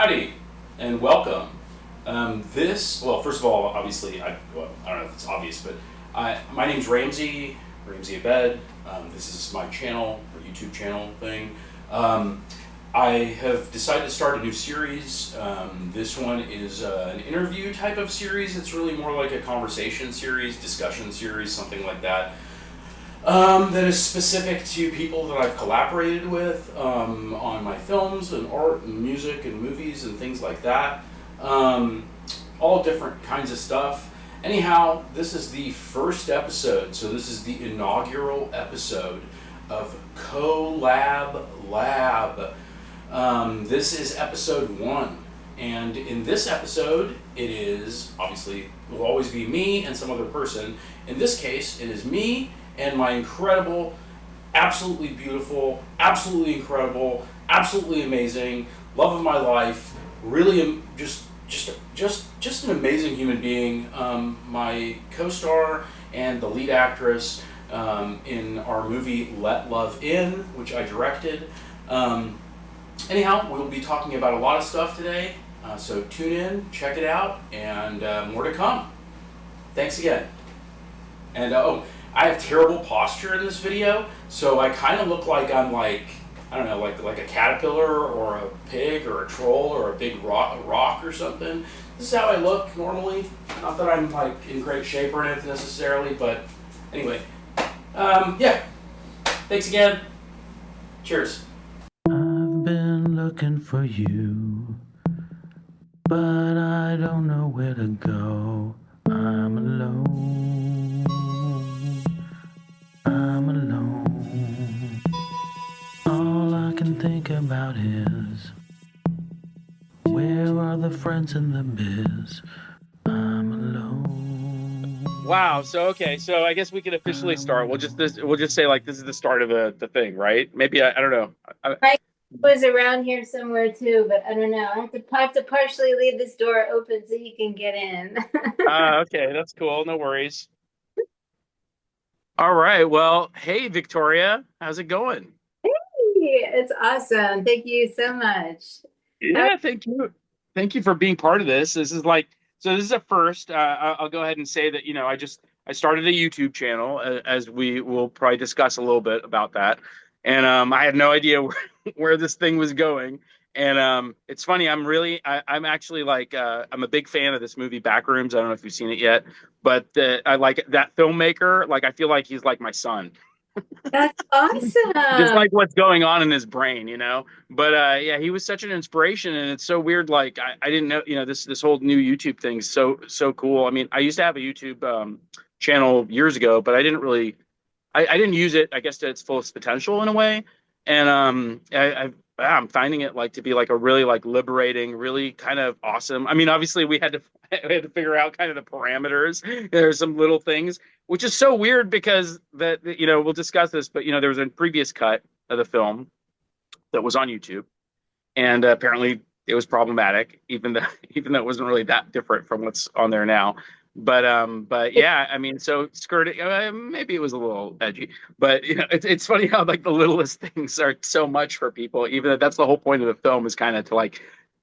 Howdy, and welcome. Well, first of all, obviously, I don't know if it's obvious, but my name's Ramzi Abed. This is my channel, or YouTube channel thing. I have decided to start a new series. This one is an interview type of series. It's really more like a conversation series, discussion series, something like that. That is specific to people that I've collaborated with on my films and art and music and movies and things like that. All different kinds of stuff. Anyhow, this is the first episode, so this is the inaugural episode of CO-LLAB-LAB. This is episode 1. And in this episode, it is, obviously, will always be me and some other person. In this case, it is me and my incredible, absolutely beautiful, absolutely incredible, absolutely amazing, love of my life, really just an amazing human being. My co-star and the lead actress in our movie Let Love In, which I directed. Anyhow, we'll be talking about a lot of stuff today, so tune in, check it out, and more to come. Thanks again. And I have terrible posture in this video, so I kind of look like I'm I don't know, like a caterpillar or a pig or a troll or a big rock or something. This is how I look normally. Not that I'm in great shape or anything necessarily, but anyway. Yeah. Thanks again. Cheers. I've been looking for you, but I don't know where to go. I'm alone. I'm alone. All I can think about is, where are the friends in the biz? I'm alone. Wow. So I guess we can officially start. We'll just say this is the start of the thing, right? Maybe I don't know. Mike was around here somewhere too, but I don't know. I have to partially leave this door open so you can get in. Okay, that's cool. No worries. All right. Well, hey Victoria, how's it going? Hey, it's awesome. Thank you so much. Yeah, thank you. Thank you for being part of this. This is this is a first. I'll go ahead and say that, I started a YouTube channel, as we will probably discuss a little bit about that. And I had no idea where this thing was going. And it's funny, I'm actually I'm a big fan of this movie Backrooms. I don't know if you've seen it yet, but I like that filmmaker. I feel like he's like my son. That's awesome. Just like what's going on in his brain, But yeah, he was such an inspiration, and it's so weird. I didn't know, this whole new YouTube thing's so cool. I mean, I used to have a YouTube channel years ago, but I didn't use it, I guess, to its fullest potential in a way. And I'm finding it to be a really liberating, really kind of awesome. I mean, obviously we had to figure out kind of the parameters. There's some little things, which is so weird because we'll discuss this, but there was a previous cut of the film that was on YouTube, and apparently it was problematic, even though it wasn't really that different from what's on there now. But yeah, I mean, so skirting, maybe it was a little edgy, but it's funny how the littlest things are so much for people, even though that's the whole point of the film, is kind of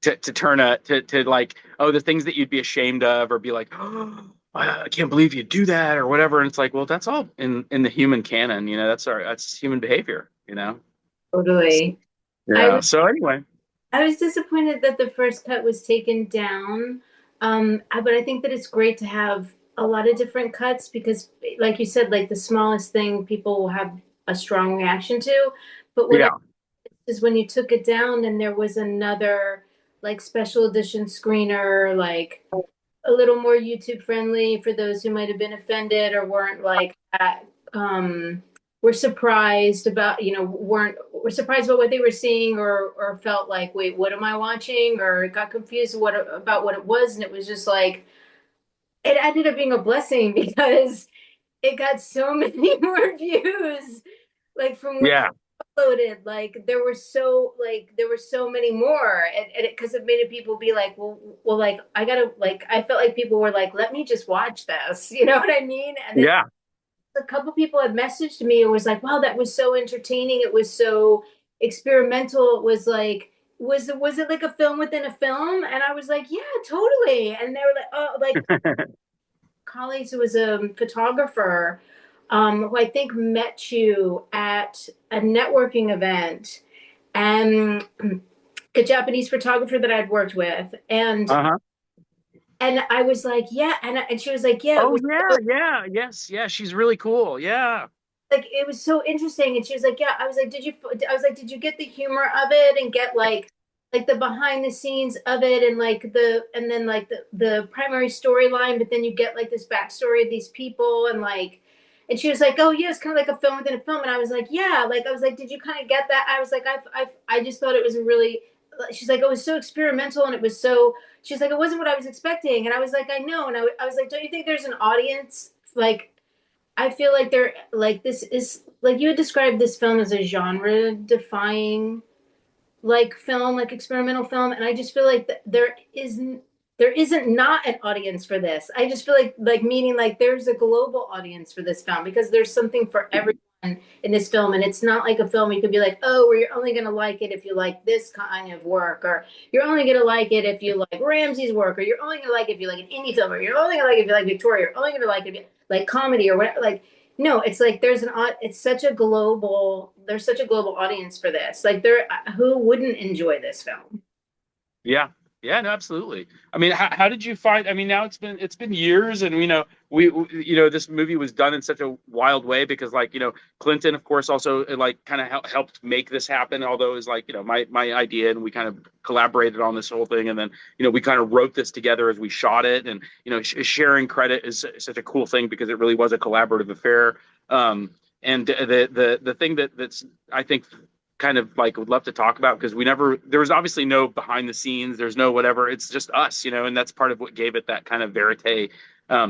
to turn the things that you'd be ashamed of, or be oh, I can't believe you do that, or whatever. And it's well, that's all in the human canon, that's human behavior, Totally. Yeah. So anyway, I was disappointed that the first cut was taken down. But I think that it's great to have a lot of different cuts because, like you said, the smallest thing people will have a strong reaction to. But what is when you took it down and there was another special edition screener, a little more YouTube friendly for those who might have been offended or weren't were surprised about, were surprised about what they were seeing, or felt wait, what am I watching? Or got confused about what it was. And it was just it ended up being a blessing because it got so many more views, from when it uploaded. There were so many more, and because it made people be well, I gotta, I felt like people were let me just watch this, you know what I mean? And then, a couple people had messaged me and was wow, that was so entertaining. It was so experimental. It was was it like a film within a film? And I was like, yeah, totally. And they were like, oh, like colleagues who was a photographer, who I think met you at a networking event, and a Japanese photographer that I'd worked with, Uh-huh. and I was like, yeah, and she was like, yeah, it Oh was yeah, so, yeah, yes, yeah. She's really cool. Yeah. like it was so interesting, and she was like, yeah, I was like, did you get the humor of it and get like the behind the scenes of it and like and then like the primary storyline, but then you get like this backstory of these people and like. And she was like, "Oh, yeah, it's kind of like a film within a film." And I was like, "Yeah." Like, I was like, "Did you kind of get that?" I was like, I just thought it was a really." She's like, "It was so experimental, and it was so." She's like, "It wasn't what I was expecting," and I was like, "I know." And I was like, "Don't you think there's an audience? Like, I feel like there, like this is like you would describe this film as a genre defying like film, like experimental film, and I just feel like there isn't not an audience for this. I just feel like meaning like there's a global audience for this film because there's something for everyone in this film, and it's not like a film you could be like, oh, where you're only gonna like it if you like this kind of work, or you're only gonna like it if you like Ramsey's work, or you're only gonna like it if you like an indie film, or you're only gonna like it if you like Victoria, you're only gonna like it if you like comedy or whatever. Like no, it's like it's such a global there's such a global audience for this. Like there who wouldn't enjoy this film? Yeah. Yeah, no, absolutely. I mean, how did you find, I mean, now it's been years, and this movie was done in such a wild way because like, Clinton, of course, also like kind of helped make this happen, although it was like, my idea, and we kind of collaborated on this whole thing. And then, we kind of wrote this together as we shot it. And, sharing credit is such a cool thing because it really was a collaborative affair. And the thing that's, I think, kind of like would love to talk about, because there was obviously no behind the scenes, there's no whatever, it's just us, and that's part of what gave it that kind of verite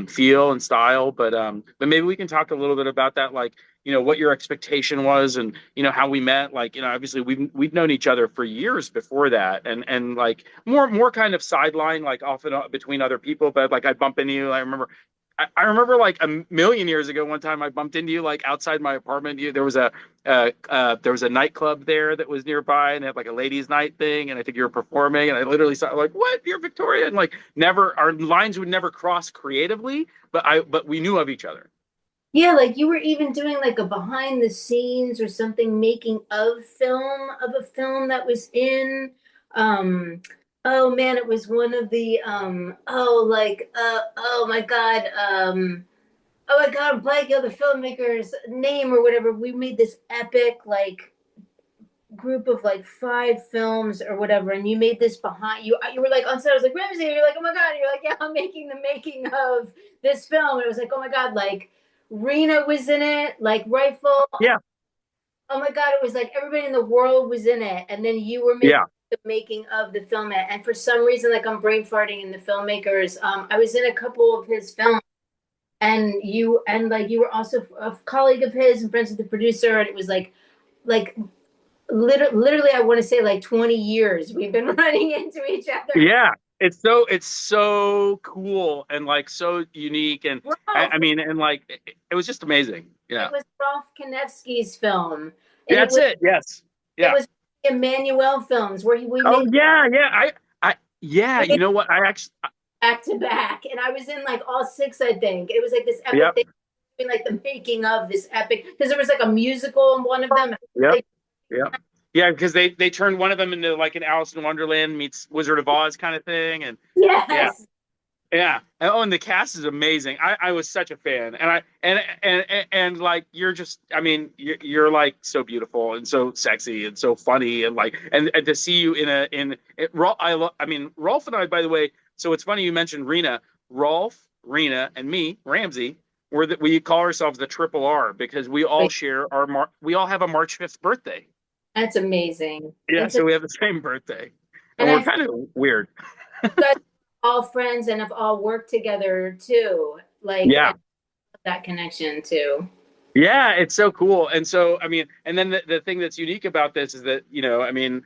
feel and style. But maybe we can talk a little bit about that, like, what your expectation was, and how we met. Like, obviously we've known each other for years before that, and like more kind of sideline, like often between other people, but like I bump into you. I remember like a million years ago, one time I bumped into you like outside my apartment. There was a nightclub there that was nearby, and they had like a ladies' night thing, and I think you were performing, and I literally saw like, "What? You're Victoria?" And like never, our lines would never cross creatively, but we knew of each other. Yeah, like you were even doing like a behind the scenes or something, making of a film that was in oh man, it was one of the oh my god, I'm blanking on the filmmaker's name or whatever. We made this epic like group of like 5 films or whatever, and you made this behind you were like on set. I was like, Ramsey, you're like, oh my god, you're like, yeah, I'm making the making of this film. And it was like, oh my god, like Rena was in it, like Rifle. Yeah, Oh my god, it was like everybody in the world was in it, and then you were making yeah, the making of the film. And for some reason, like I'm brain farting in the filmmakers. I was in a couple of his films, and you were also a colleague of his and friends with the producer, and it was like literally I want to say like 20 years we've been running into each other. yeah. It's so cool and like so unique, and Ralph, I mean, and like it was just amazing. it Yeah, was Rolf Konevsky's film, and that's it. Yes, it yeah. was Emmanuel Films where we Oh made yeah, yeah. Yeah. we You made know what? I actually, back to back, and I was in like all 6, I think. It was like this epic yep, thing, like the making of this epic, because there was like a musical in one of them. yep, Like, yep. Yeah, because they turned one of them into like an Alice in Wonderland meets Wizard of Oz kind of thing, and yeah, yes, yeah. Oh, and the cast is amazing. I was such a fan, and and like you're just, I mean, you're like so beautiful and so sexy and so funny, and like and to see you in I mean, Rolf and I, by the way. So it's funny you mentioned Rena, Rolf, Rena, and me, Ramsey. We call ourselves the Triple R because we all share we all have a March 5th birthday. that's amazing. Yeah, so we have the same birthday, and And we're I kind of weird. you guys are all friends and have all worked together too, like Yeah, and that connection too. yeah, it's so cool. And so, I mean, and then the thing that's unique about this is that, I mean,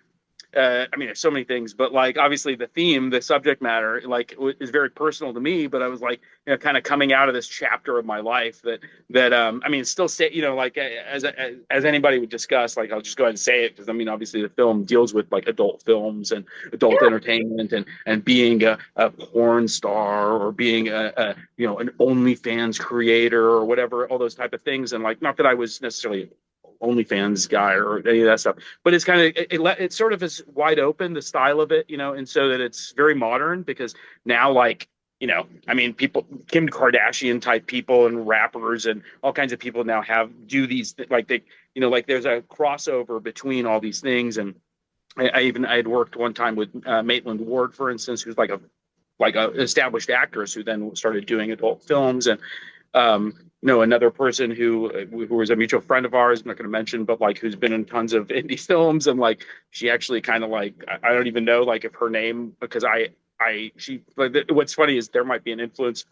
I mean, there's so many things, but like obviously the theme, the subject matter, like is very personal to me. But I was like, kind of coming out of this chapter of my life that I mean, still say, like as anybody would discuss, like I'll just go ahead and say it because I mean, obviously the film deals with like adult films and adult entertainment and being a porn star or being an OnlyFans creator or whatever, all those type of things. And like, not that I was necessarily OnlyFans guy or any of that stuff, but it's kind of it sort of is wide open, the style of it, and so that it's very modern because now like I mean, people, Kim Kardashian type people and rappers and all kinds of people now do these like they like there's a crossover between all these things. And I had worked one time with Maitland Ward, for instance, who's like a established actress who then started doing adult films. And another person who was a mutual friend of ours, I'm not going to mention, but like who's been in tons of indie films. And like she actually kind of like, I don't even know like if her name, because what's funny is there might be an influence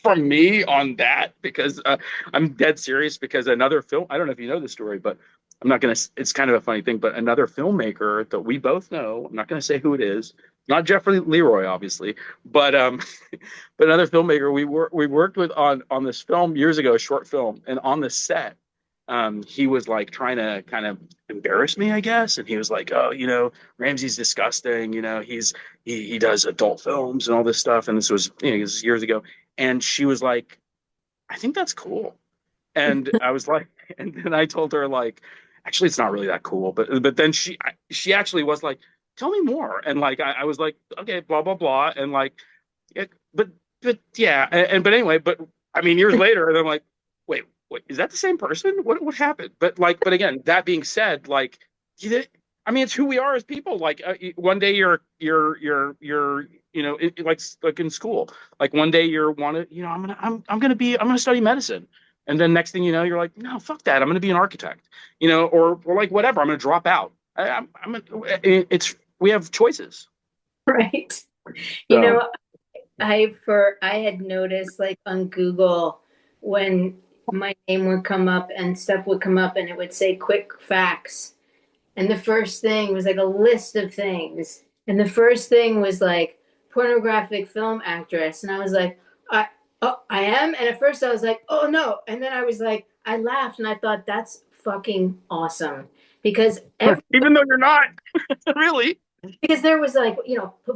from me on that because I'm dead serious, because another film, I don't know if you know the story, but I'm not going to, it's kind of a funny thing, but another filmmaker that we both know, I'm not going to say who it is, not Jeffrey Leroy, obviously, but but another filmmaker we worked with on this film years ago, a short film, and on the set, he was like trying to kind of embarrass me, I guess, and he was like, "Oh, Ramzi's disgusting. He does adult films and all this stuff." And this was this was years ago, and she was like, "I think that's cool," and I was like, and then I told her like, "Actually, it's not really that cool," but then she actually was like, tell me more. And like I was like, okay, blah blah blah, and like but yeah, but anyway, but I mean years later, and I'm like, wait, is that the same person? What happened? But again, that being said, like I mean, it's who we are as people. Like one day you're like in school, like one day I'm gonna study medicine, and then next thing you know, you're like, no, fuck that, I'm gonna be an architect, or like whatever, I'm gonna drop out. We have choices. Right. So, I had noticed like on Google when my name would come up and stuff would come up and it would say quick facts. And the first thing was like a list of things. And the first thing was like pornographic film actress. And I was like, I am. And at first I was like, oh no. And then I was like, I laughed and I thought that's fucking awesome. Because even though you're not really, because there was like,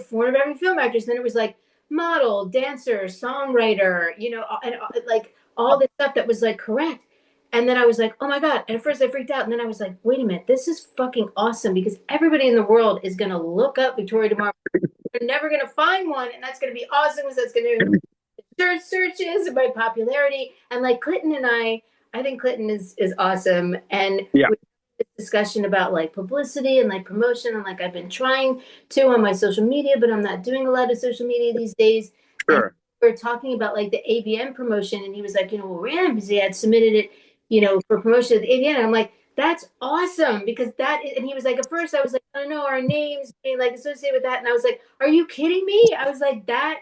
pornographic film actress, and then it was like model, dancer, songwriter, and like all this stuff that was like correct. And then I was like, oh my God. And at first I freaked out. And then I was like, wait a minute, this is fucking awesome because everybody in the world is going to look up Victoria DeMarco. They're never going to find one. And that's going to be awesome because that's going to searches by popularity. And like Clinton and I think Clinton is awesome. And yeah. Discussion about like publicity and like promotion, and like I've been trying to on my social media, but I'm not doing a lot of social media these days. Sure. And we're talking about like the AVN promotion, and he was like, well, Ramsey had submitted it, for promotion of the AVN. And I'm like, that's awesome because and he was like, at first I was like, I don't know, our names being like associated with that, and I was like, are you kidding me? I was like, that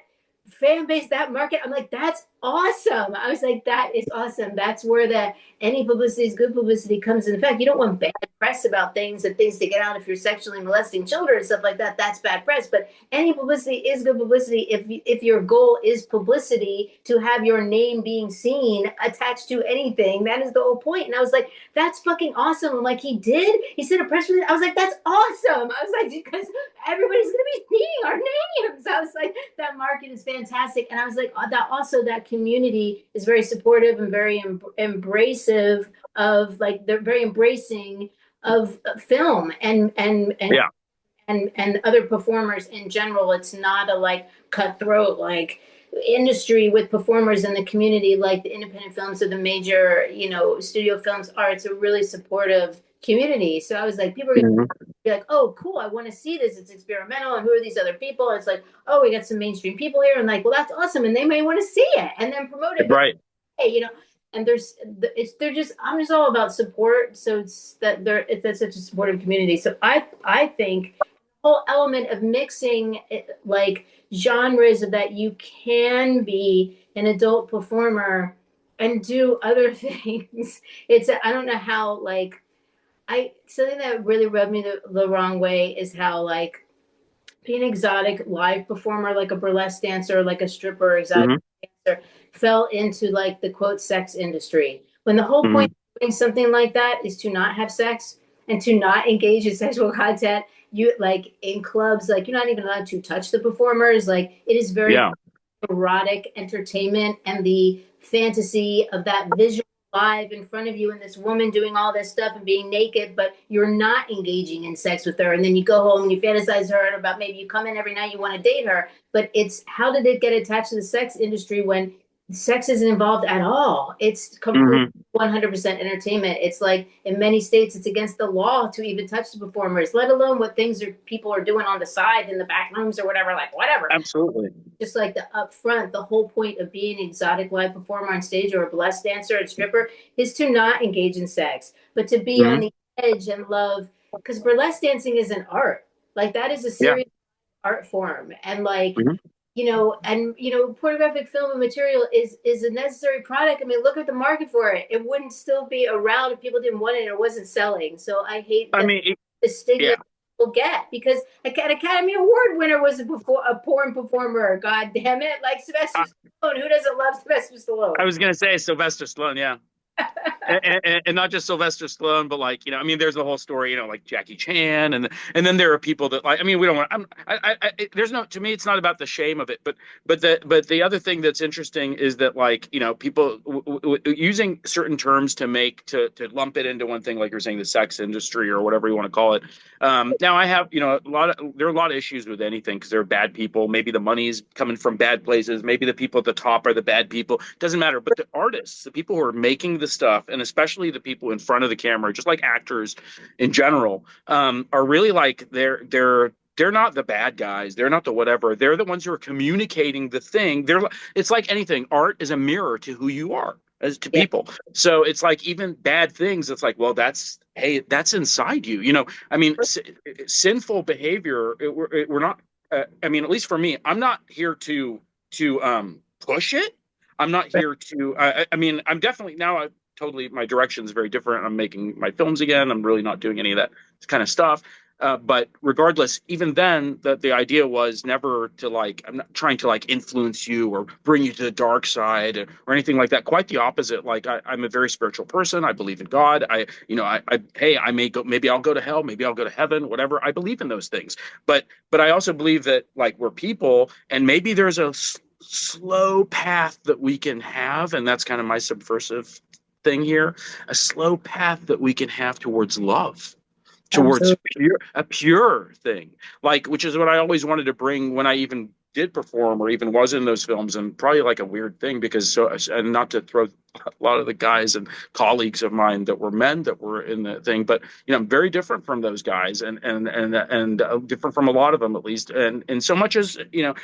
fan base, that market, I'm like, that's awesome. I was like, that is awesome. That's where any publicity is good publicity comes in effect. You don't want bad press about things and things to get out if you're sexually molesting children and stuff like that. That's bad press. But any publicity is good publicity if your goal is publicity, to have your name being seen attached to anything. That is the whole point. And I was like, that's fucking awesome. I'm like, he sent a press release. I was like, that's awesome. I was like, because everybody's going to be seeing our names. I was like, that market is fantastic. And I was like, that community is very supportive and very embracive of, like, they're very embracing of film and other performers in general. It's not a like cutthroat like industry with performers in the community like the independent films or the major studio films are. It's a really supportive community. So I was like, people are gonna be like, oh cool, I want to see this, it's experimental, and who are these other people? And it's like, oh, we got some mainstream people here, and like, well, that's awesome, and they may want to see it and then promote it, right? Hey, and I'm just all about support. So that's such a supportive community. So I think the whole element of mixing like genres of that you can be an adult performer and do other things. I don't know how like something that really rubbed me the wrong way is how like being an exotic live performer, like a burlesque dancer, like a stripper, exotic Hmm. dancer, fell into like the quote sex industry. When the whole Hmm. point of doing something like that is to not have sex and to not engage in sexual content. You like in clubs, like you're not even allowed to touch the performers. Like it is very Yeah. erotic entertainment and the fantasy of that visual live in front of you and this woman doing all this stuff and being naked, but you're not engaging in sex with her. And then you go home and you fantasize her about maybe you come in every night, you want to date her. But it's how did it get attached to the sex industry when sex isn't involved at all? It's completely Hmm. 100% entertainment. It's like in many states, it's against the law to even touch the performers, let alone what things are people are doing on the side in the back rooms or whatever, like whatever. Absolutely. Just like the upfront, the whole point of being an exotic live performer on stage or a burlesque dancer and stripper is to not engage in sex, but to be on Hmm. the edge and love. Because burlesque dancing is an art. Like that is a Yeah. serious art form, and like Hmm. pornographic film and material is a necessary product. I mean, look at the market for it. It wouldn't still be around if people didn't want it or it wasn't selling. So I hate I mean, the stigma yeah. people get because an Academy Award winner was a porn performer. God damn it! Like Sylvester I, Stallone. Who doesn't love Sylvester I Stallone? was gonna say Sylvester Stallone. Yeah. And not just Sylvester Stallone, but like I mean, there's the whole story, like Jackie Chan, and then there are people that like, I mean, we don't want. There's no to me, it's not about the shame of it, but the other thing that's interesting is that like people using certain terms to make to lump it into one thing, like you're saying, the sex industry or whatever you want to call it. Now I have there are a lot of issues with anything because there are bad people. Maybe the money's coming from bad places. Maybe the people at the top are the bad people. Doesn't matter. But the artists, the people who are making the stuff, and especially the people in front of the camera, just like actors in general, are really like they're not the bad guys. They're not the whatever. They're the ones who are communicating the thing. It's like anything. Art is a mirror to who you are as to Yeah, people. So it's like even bad things. It's like, well, that's inside you. I mean, sinful behavior. We're not. I mean, at least for me, I'm not here to push it. I'm not here to. I mean, I'm definitely now. Totally, my direction is very different. I'm making my films again. I'm really not doing any of that kind of stuff. But regardless, even then, the idea was never to like. I'm not trying to like influence you or bring you to the dark side or anything like that. Quite the opposite. Like I'm a very spiritual person. I believe in God. Hey, I may go. Maybe I'll go to hell. Maybe I'll go to heaven. Whatever. I believe in those things. But I also believe that like we're people, and maybe there's a slow path that we can have, and that's kind of my subversive thing here, a slow path that we can have towards love, towards absolutely. a pure thing, like which is what I always wanted to bring when I even did perform or even was in those films. And probably like a weird thing because and not to throw a lot of the guys and colleagues of mine that were men that were in the thing, but I'm very different from those guys and different from a lot of them at least, and so much as they're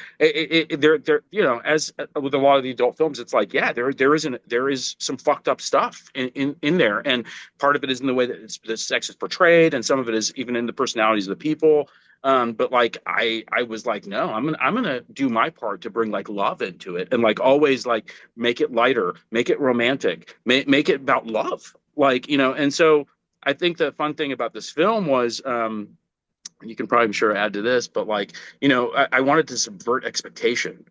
as with a lot of the adult films, it's like there is some fucked up stuff in there, and part of it is in the way that the sex is portrayed, and some of it is even in the personalities of the people. But like I was like, no, I'm gonna do my part to bring like love into it, and like always like make it lighter, make it romantic, make it about love, like and so I think the fun thing about this film was you can probably, I'm sure, add to this, but like, I wanted to subvert expectation.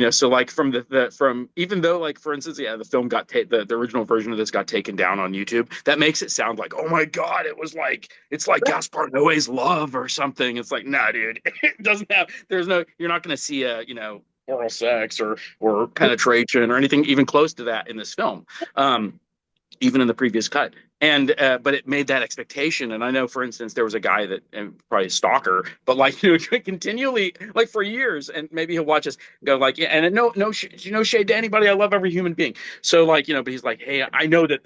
So like from from even though like for instance, yeah, the film the original version of this got taken down on YouTube. That makes it sound like, oh my God, it's like Gaspar Noé's Love or something. It's like, nah, dude, it doesn't have. You're not going to see a oral sex or penetration or anything even close to that in this film. Even in the previous cut. And but it made that expectation. And I know, for instance, there was a guy that probably a stalker, but like continually, like for years, and maybe he'll watch us go like, yeah, and no shade to anybody. I love every human being. So like but he's like, hey, I know that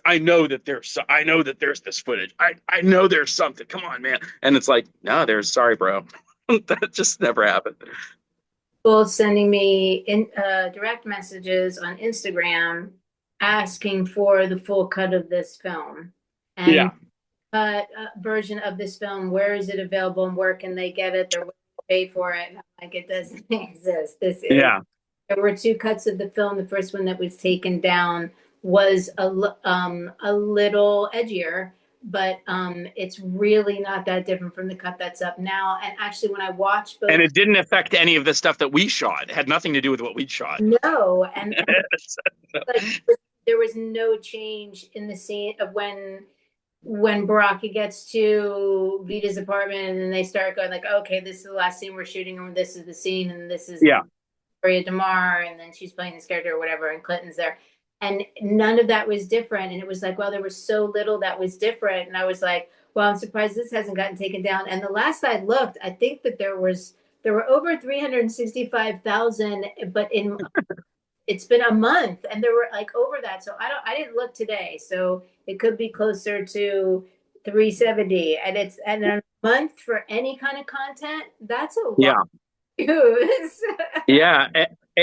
there's this footage. I know there's something. Come on, man. And it's like, no, sorry, bro. That just never happened. People sending me in direct messages on Instagram asking for the full cut of this film and Yeah, version of this film. Where is it available and where can they get it? They're willing to pay for it. And I'm like, it doesn't exist. yeah, There were two cuts of the film. The first one that was taken down was a little edgier. but it's really not that different from the cut that's up now. And actually, when I watch And both, it didn't affect any of the stuff that we shot. It had nothing to do with what we shot. no, and like there was no change in the scene of when Baraka gets to Vita's apartment and then they start going like, okay, this is the last scene we're shooting, and this is the scene, and this is Yeah. Maria DeMar, and then she's playing this character or whatever, and Clinton's there. And none of that was different. And it was like, well, there was so little that was different. And I was like, well, I'm surprised this hasn't gotten taken down. And the last I looked, I think that there were over 365,000, but it's been a month and there were like over that. So I didn't look today. So it could be closer to 370. And a month for any kind of content, that's a lot. Yeah. Views. Yeah.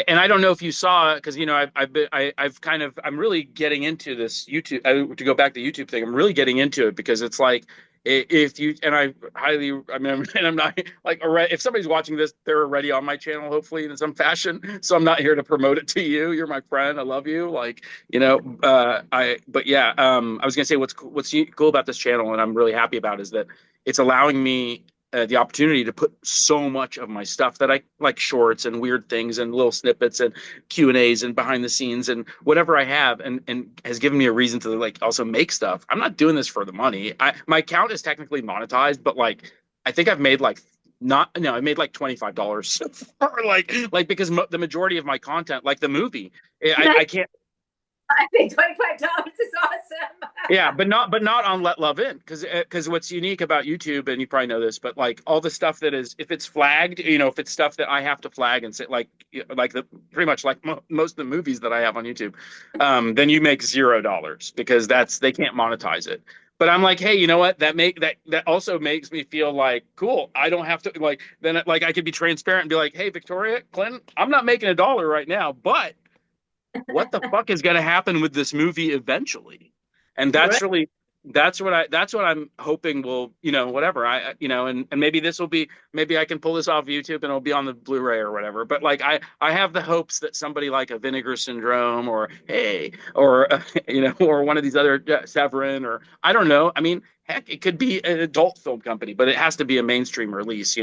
And I don't know if you saw, because I'm really getting into this YouTube. To go back to the YouTube thing, I'm really getting into it because it's like if you and and I'm not like if somebody's watching this, they're already on my channel, hopefully in some fashion. So I'm not here to promote it to you. You're my friend. I love you. Like I was gonna say what's cool about this channel, and I'm really happy about, is that it's allowing me the opportunity to put so much of my stuff that I like, shorts and weird things and little snippets and Q&As and behind the scenes and whatever I have, and has given me a reason to like also make stuff. I'm not doing this for the money. My account is technically monetized, but like I think I've made like I made like $25 for like because the majority of my content, like the movie, I can't. I think $25 is awesome. Yeah, but not on Let Love In, because what's unique about YouTube, and you probably know this, but like all the stuff that is, if it's flagged, if it's stuff that I have to flag and say like pretty much like most of the movies that I have on YouTube, then you make $0 because they can't monetize it. But I'm like, hey, you know what? That also makes me feel like cool. I don't have to then I could be transparent and be like, hey, Victoria, Clinton, I'm not making $1 right now, but what the fuck is going to happen with this movie eventually? And that's Right. that's what I'm hoping will, whatever and maybe maybe I can pull this off YouTube and it'll be on the Blu-ray or whatever. But like, I have the hopes that somebody like a Vinegar Syndrome or or one of these other Severin, or I don't know. I mean, heck, it could be an adult film company, but it has to be a mainstream release,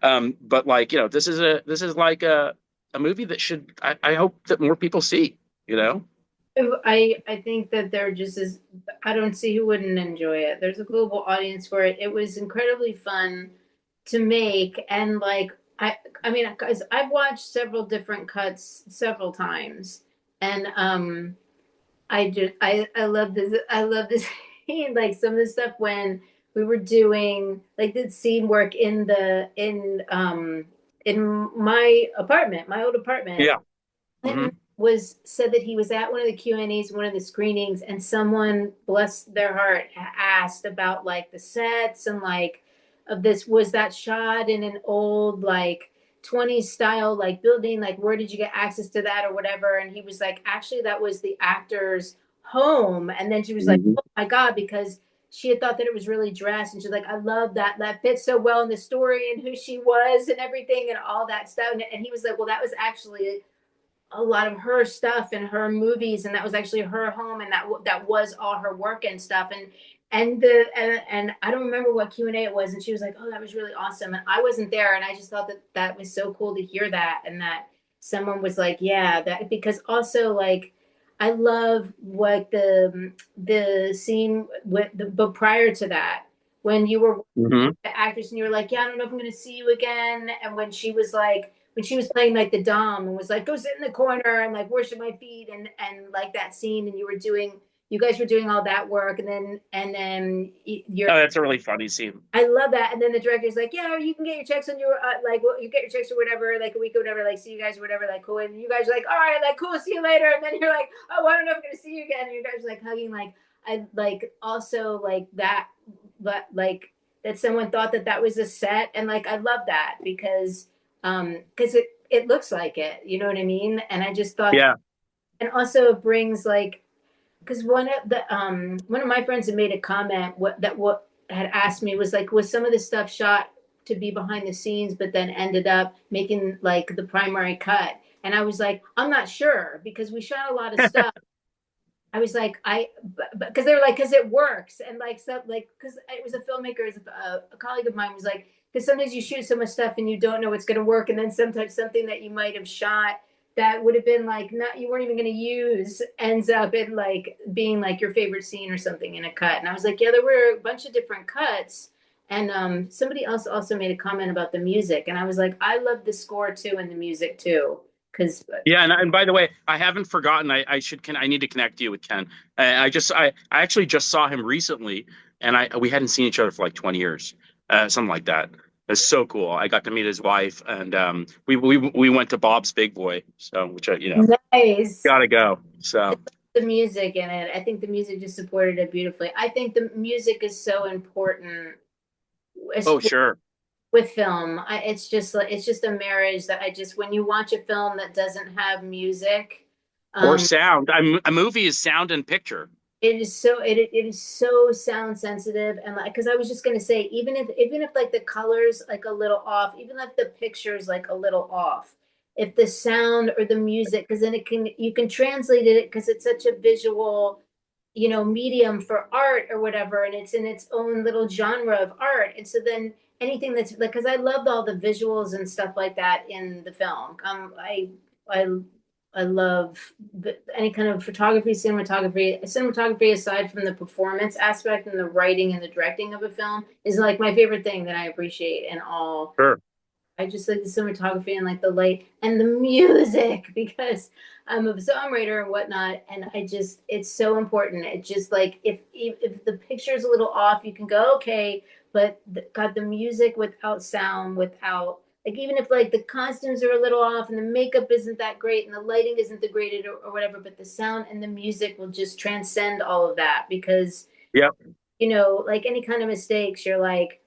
but like, this is like a movie that I hope that more people see, I think that there just is, I don't see who wouldn't enjoy it. There's a global audience for it. It was incredibly fun to make. And like, I mean, because I've watched several different cuts several times. And I love this scene, like some of the stuff when we were doing like the scene work in my apartment, my old apartment. Yeah. Clinton said that he was at one of the Q&As, one of the screenings, and someone, bless their heart, asked about like the sets and like of this, was that shot in an old like 20s style like building, like where did you get access to that or whatever? And he was like, actually that was the actor's home. And then she was like, oh my God, because she had thought that it was really dressed, and she's like, I love that fits so well in the story and who she was and everything and all that stuff. And he was like, well, that was actually a lot of her stuff and her movies, and that was actually her home, and that was all her work and stuff. And I don't remember what Q&A it was, and she was like, oh, that was really awesome. And I wasn't there, and I just thought that was so cool to hear that, and that someone was like, yeah, that, because also like I love what the scene but prior to that, when you were the actress and you were like, yeah, I don't know if I'm going to see you again. And when she was playing like the dom and was like, go sit in the corner and like worship my feet, and like that scene, and you guys were doing all that work, and then you're. Oh, that's a really funny scene. I love that. And then the director's like, yeah, you can get your checks on your you get your checks or whatever, like a week or whatever, like see you guys or whatever, like cool. And you guys are like, all right, like cool, see you later. And then you're like, oh, I don't know if I'm gonna see you again. And you guys are like hugging, like I like also like that, but like that someone thought that was a set, and like I love that because it looks like it, you know what I mean? And I just thought, yeah. And also it brings like, because one of my friends had made a comment what had asked me was like, was some of the stuff shot to be behind the scenes but then ended up making like the primary cut? And I was like, I'm not sure, because we shot a lot of stuff I was like, because they're like, because it works. And like, so like, because it was a filmmaker, a colleague of mine was like, because sometimes you shoot so much stuff and you don't know what's going to work. And then sometimes something that you might have shot that would have been like, not, you weren't even going to use ends up in like being like your favorite scene or something in a cut. And I was like, yeah, there were a bunch of different cuts. And somebody else also made a comment about the music. And I was like, I love the score too and the music too. Because Yeah, and by the way, I haven't forgotten. I need to connect you with Ken. I actually just saw him recently, and I we hadn't seen each other for like 20 years, something like that. It's so cool. I got to meet his wife, and we went to Bob's Big Boy, so which nice. gotta go. So The music in it. I think the music just supported it beautifully. I think the music is so important oh sure, with film. It's just like it's just a marriage that I just when you watch a film that doesn't have music, or um, sound. A movie is sound and picture. it is so sound sensitive and like because I was just gonna say even if like the colors like a little off, even if the picture's like a little off, if the sound or the music, because then it can you can translate it because it's such a visual medium for art or whatever, and it's in its own little genre of art. And so then anything that's like, because I loved all the visuals and stuff like that in the film. I I love any kind of photography, cinematography aside from the performance aspect and the writing and the directing of a film is like my favorite thing that I appreciate in all. Sure. I just like the cinematography and like the light and the music because I'm a songwriter and whatnot, and I just it's so important. It just like if the picture's a little off, you can go okay, but God, the music without sound, without like even if like the costumes are a little off and the makeup isn't that great and the lighting isn't the greatest or whatever, but the sound and the music will just transcend all of that because Yep. like any kind of mistakes, you're like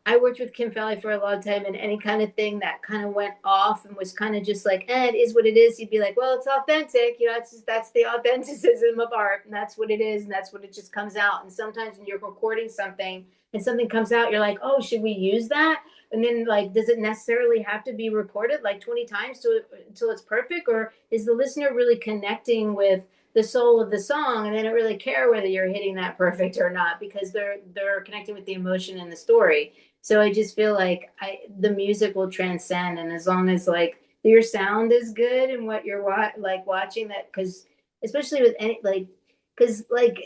I worked with Kim Fowley for a long time, and any kind of thing that kind of went off and was kind of just like, it is what it is. You'd be like, well, it's authentic, it's just that's the authenticism of art, and that's what it is, and that's what it just comes out. And sometimes when you're recording something and something comes out, you're like, oh, should we use that? And then like, does it necessarily have to be recorded like 20 times until it's perfect, or is the listener really connecting with the soul of the song, and they don't really care whether you're hitting that perfect or not because they're connecting with the emotion and the story. So I just feel like the music will transcend, and as long as like your sound is good and what you're like watching that, because especially with any like, because like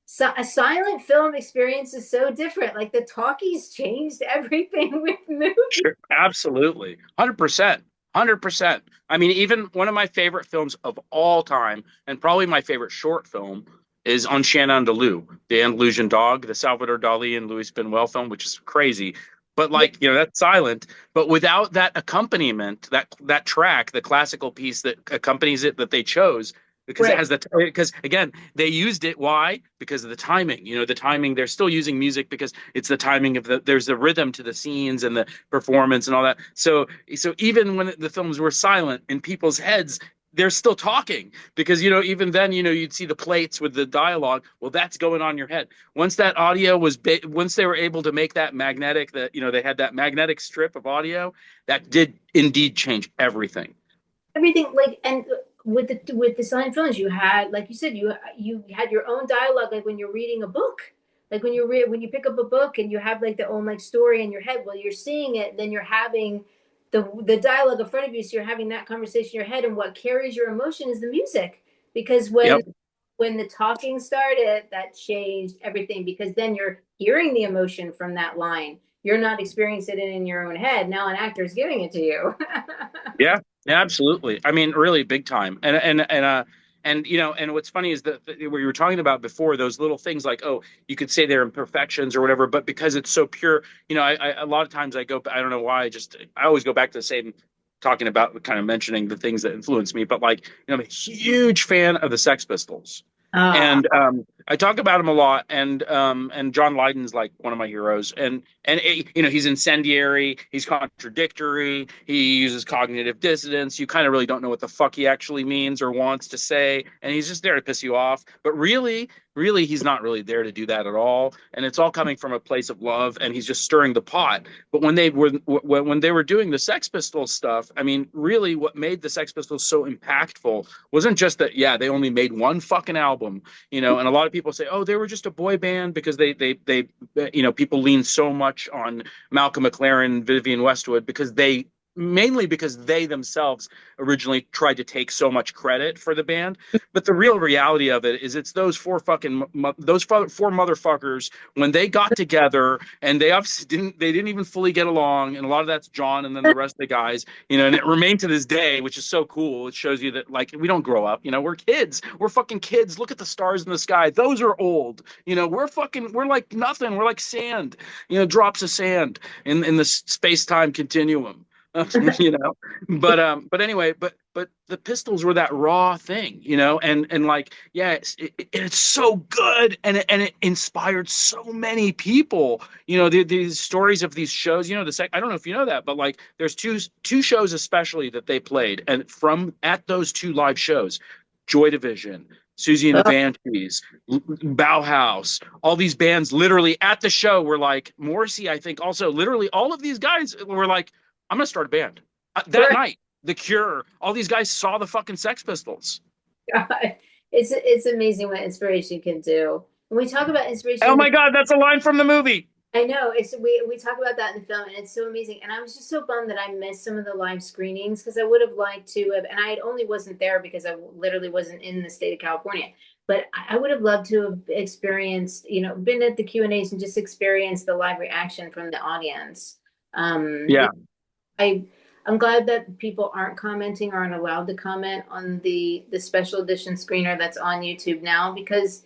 so, a silent film experience is so different. Like the talkies changed everything with movies. Sure, absolutely. 100%. 100%. I mean, even one of my favorite films of all time, and probably my favorite short film, is On Chien Andalou, the Andalusian dog, the Salvador Dali and Luis Buñuel film, which is crazy. But Yeah, like, that's silent. But without that accompaniment, that track, the classical piece that accompanies it that they chose, because it right. has because again, they used it. Why? Because of the timing. The timing. They're still using music because it's the timing of there's the rhythm to the scenes and the performance and all that. So even when the films were silent in people's heads, they're still talking because even then you'd see the plates with the dialogue. Well, that's going on in your head. Once that audio once they were able to make that magnetic, that they had that magnetic strip of audio that did indeed change everything. Everything like and with the silent films you had like you said you had your own dialogue like when you're reading a book like when you pick up a book and you have like the own like story in your head well you're seeing it then you're having the dialogue in front of you so you're having that conversation in your head and what carries your emotion is the music because when Yep. when the talking started that changed everything because then you're hearing the emotion from that line you're not experiencing it in your own head now an actor is giving it to you. Yeah, yeah, absolutely. I mean, really big time. And what's funny is that we were talking about before those little things like, oh, you could say they're imperfections or whatever, but because it's so pure, a lot of times I don't know why, I always go back to the same talking about kind of mentioning the things that influence me, but like, I'm a huge fan of the Sex Pistols. Ah, And I talk about him a lot, and John Lydon's like one of my heroes, and he's incendiary, he's contradictory, he uses cognitive dissonance. You kind of really don't know what the fuck he actually means or wants to say, and he's just there to piss you off. But really, he's not really there to do that at all, and it's all coming from a place of love, and he's just stirring the pot. But when they were doing the Sex Pistols stuff, I mean, really, what made the Sex Pistols so impactful wasn't just that, yeah, they only made one fucking album, and a lot of people say, oh, they were just a boy band because they people lean so much on Malcolm McLaren, Vivienne Westwood, mainly because they themselves originally tried to take so much credit for the band. But the real reality of it is it's those four motherfuckers, when they got together, and they obviously didn't even fully get along, and a lot of that's John and then the rest of the guys, and it remained to this day, which is so cool. It shows you that, like, we don't grow up, we're kids, we're fucking kids. Look at the stars in the sky, those are old. We're like nothing, we're like sand, drops of sand in the space-time continuum. But anyway, but the Pistols were that raw thing, and like, yeah, it's so good, and it inspired so many people. These stories of these shows, I don't know if you know that, but like, there's two shows especially that they played, and at those two live shows, Joy Division, Susie and the Banshees, Bauhaus, all these bands literally at the show were like, Morrissey, I think also, literally all of these guys were like, I'm going to start a band. That night, The Cure, all these guys saw the fucking Sex Pistols. God, it's amazing what inspiration can do. When we talk about inspiration, oh my God, that's a line from the movie. I know, we talk about that in the film, and it's so amazing. And I was just so bummed that I missed some of the live screenings, because I would have liked to have, and I only wasn't there because I literally wasn't in the state of California. But I would have loved to have experienced, been at the Q&As and just experienced the live reaction from the audience. Yeah. I'm glad that people aren't commenting or aren't allowed to comment on the special edition screener that's on YouTube now, because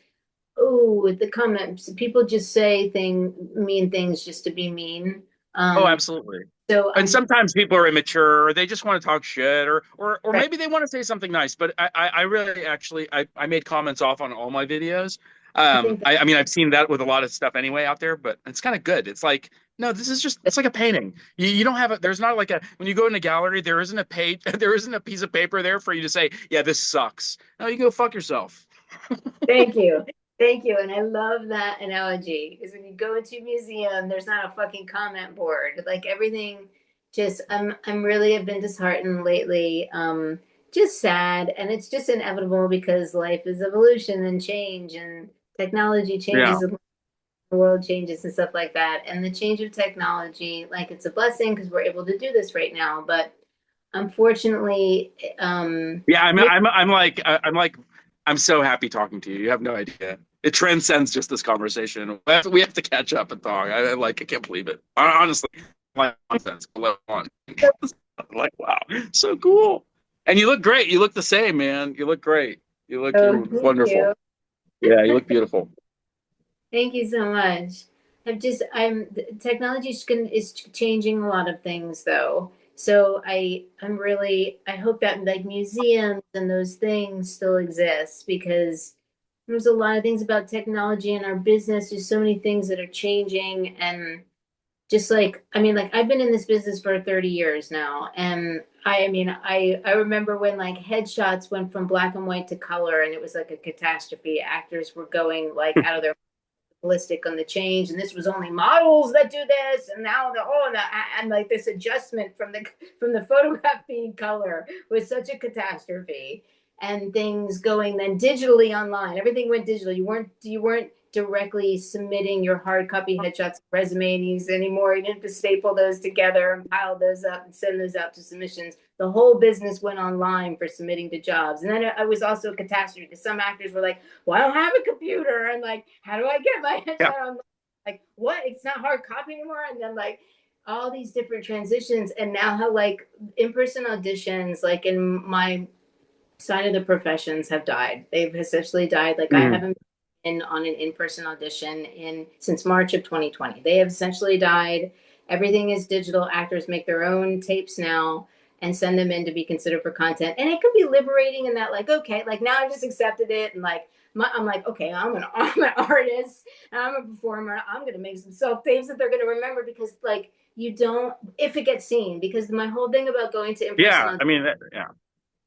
the comments, people just say mean things just to be mean. Absolutely. So and sometimes people are immature, or they just want to talk shit, or maybe they want to say something nice. But I really actually I made comments off on all my videos. I mean, I've seen that with a lot of stuff anyway out there, but it's kind of good. It's like, no, it's like a painting. You don't have there's not like when you go in a gallery, there isn't a page, there isn't a piece of paper there for you to say, yeah, this sucks. No, you go fuck yourself. Thank you. And I love that analogy, because when you go into a museum, there's not a fucking comment board. Like, everything just, I'm really have been disheartened lately. Just sad. And it's just inevitable, because life is evolution and change, and technology changes. Yeah. The world changes and stuff like that. And the change of technology, like, it's a blessing because we're able to do this right now. But unfortunately, I'm so happy talking to you. You have no idea. It transcends just this conversation. We have to catch up and talk. I can't believe it. Honestly, nonsense. Like, wow, so cool. And you look great. You look the same, man. You look great. You're wonderful. Yeah, you look beautiful. Thank you so much. Technology is changing a lot of things, though. So I hope that, like, museums and those things still exist, because there's a lot of things about technology in our business. There's so many things that are changing, and just like, I've been in this business for 30 years now, and I remember when, like, headshots went from black and white to color, and it was like a catastrophe. Actors were going, like, out of their ballistic on the change, and this was only models that do this, and now and like, this adjustment from the photograph being color was such a catastrophe. And things going then digitally online, everything went digital. You weren't directly submitting your hard copy headshots, resumes anymore. You didn't have to staple those together and pile those up and send those out to submissions. The whole business went online for submitting to jobs. And then it was also a catastrophe, because some actors were like, well, I don't have a computer, and like, how do I get my headshot on? Like, what? It's not hard copy anymore. And then, like, all these different transitions, and now how, like, in-person auditions, like, in my side of the professions, have died. They've essentially died. Like, I haven't been on an in-person audition since March of 2020. They have essentially died. Everything is digital. Actors make their own tapes now and send them in to be considered for content. And it could be liberating in that, like, okay, like, now I just accepted it, and like, I'm like, okay, I'm an artist, I'm a performer. I'm gonna make some self tapes that they're gonna remember, because like you don't, if it gets seen, because my whole thing about going to Yeah, in-person I mean, yeah,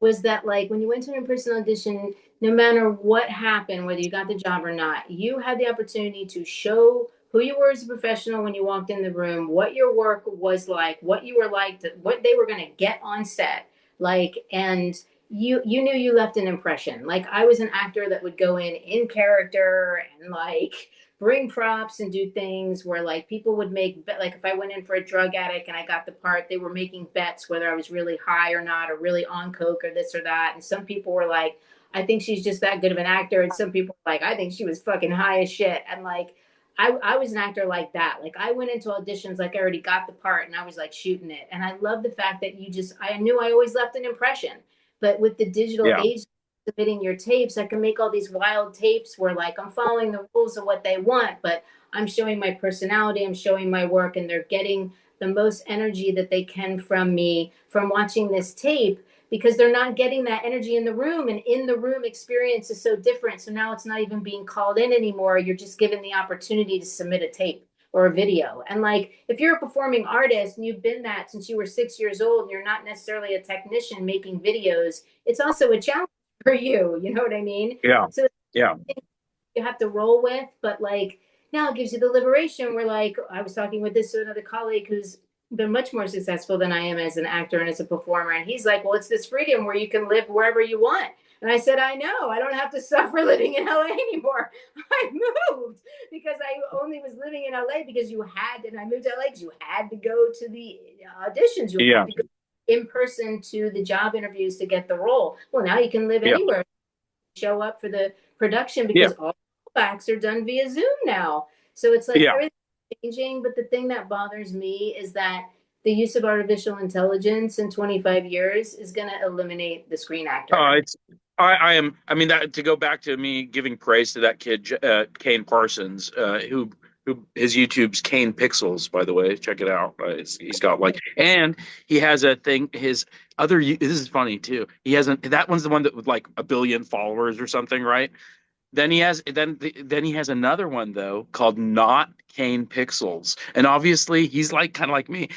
was that like when you went to an in-person audition, no matter what happened, whether you got the job or not, you had the opportunity to show who you were as a professional when you walked in the room, what your work was like, what you were like, what they were going to get on set, like, and you knew you left an impression. Like I was an actor that would go in character and like bring props and do things where like people would make, like if I went in for a drug addict and I got the part, they were making bets whether I was really high or not, or really on coke or this or that. And some people were like, I think she's just that good of an actor, and some people were like, I think she was fucking high as shit. And like I was an actor like that. Like I went into auditions like I already got the part and I was like shooting it. And I love the fact that I knew I always left an impression. But with the digital yeah, age, submitting your tapes, I can make all these wild tapes where like I'm following the rules of what they want, but I'm showing my personality, I'm showing my work, and they're getting the most energy that they can from me from watching this tape, because they're not getting that energy in the room, and in the room experience is so different. So now it's not even being called in anymore. You're just given the opportunity to submit a tape or a video. And like if you're a performing artist and you've been that since you were 6 years old and you're not necessarily a technician making videos, it's also a challenge for you. You know what I mean? yeah, So yeah. you have to roll with, but like now it gives you the liberation where like I was talking with this another colleague who's been much more successful than I am as an actor and as a performer. And he's like, well, it's this freedom where you can live wherever you want. And I said, I know, I don't have to suffer living in LA anymore. I moved because I only was living in LA because you had, and I moved to LA because you had to go to the auditions. You Yeah, had to go in person to the job interviews to get the role. Well, now you can live yeah, anywhere, show up for the production, yeah, because all facts are done via Zoom now. So it's like yeah. everything's changing. But the thing that bothers me is that the use of artificial intelligence in 25 years is going to eliminate the screen actor. It's I am. I mean, that to go back to me giving praise to that kid, Kane Parsons, who his YouTube's Kane Pixels, by the way, check it out. He's got like, and he has a thing. His other, this is funny too. He hasn't. That one's the one that with like 1 billion followers or something, right? Then he has another one though called Not Kane Pixels, and obviously he's like kind of like me.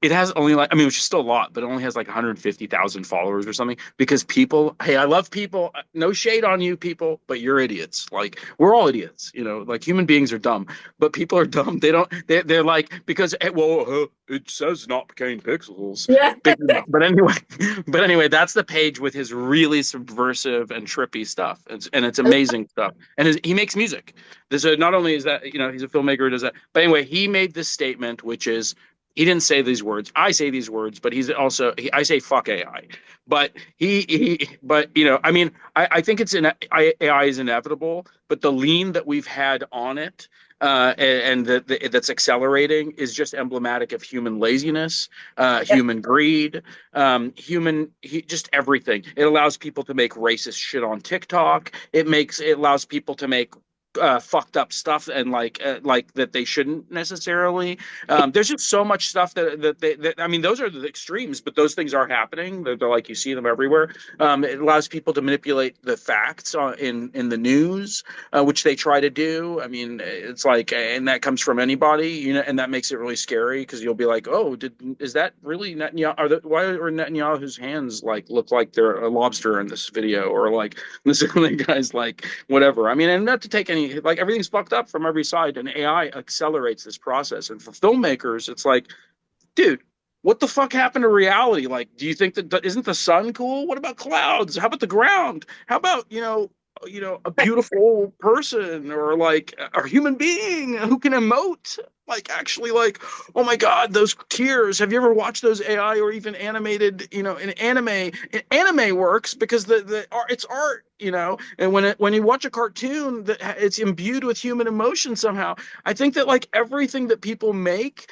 It has only like, I mean, which is still a lot, but it only has like 150,000 followers or something, because people, hey, I love people, no shade on you people, but you're idiots. Like we're all idiots, you know, like human beings are dumb, but people are dumb. They're like, because it says Not Kane Pixels. Yeah. But anyway, that's the page with his really subversive and trippy stuff. It's amazing stuff. And he makes music. Not only is that, you know, he's a filmmaker, does that, but anyway, he made this statement, which is, he didn't say these words. I say these words, but I say fuck AI. But but you know, I mean, I think AI is inevitable, but the lean that we've had on it, and that's accelerating, is just emblematic of human laziness, human greed, just everything. It allows people to make racist shit on TikTok. It allows people to make fucked up stuff, and like that they shouldn't necessarily. There's just so much stuff that I mean, those are the extremes, but those things are happening. They're like, you see them everywhere. It allows people to manipulate the facts in the news, which they try to do. I mean, it's like, and that comes from anybody, you know, and that makes it really scary, because you'll be like, oh, is that really Netanyahu? Why are Netanyahu's hands like look like they're a lobster in this video, or like this guy's like whatever. I mean, and not to take any, like, everything's fucked up from every side, and AI accelerates this process. And for filmmakers, it's like, dude, what the fuck happened to reality? Like, do you think that isn't the sun cool? What about clouds? How about the ground? How about, a beautiful person, or like a human being who can emote? Like, actually, like, oh my God, those tears. Have you ever watched those AI or even animated, in anime? Anime works because the art, it's art, and when you watch a cartoon that it's imbued with human emotion somehow. I think that like everything that people make,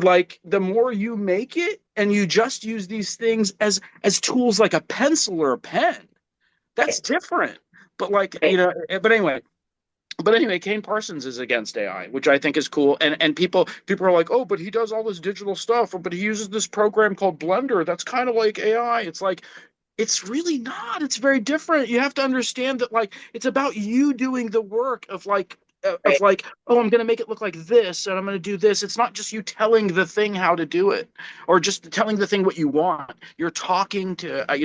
like the more you make it and you just use these things as tools, like a pencil or a pen, that's different. But like, but anyway, Kane Parsons is against AI, which I think is cool. And people are like, oh, but he does all this digital stuff, but he uses this program called Blender that's kind of like AI. It's like, It's really not. It's very different. You have to understand that, like, it's about you doing the work of Right. like, oh, I'm gonna make it look like this, and I'm gonna do this. It's not just you telling the thing how to do it, or just telling the thing what you want. You're talking to, I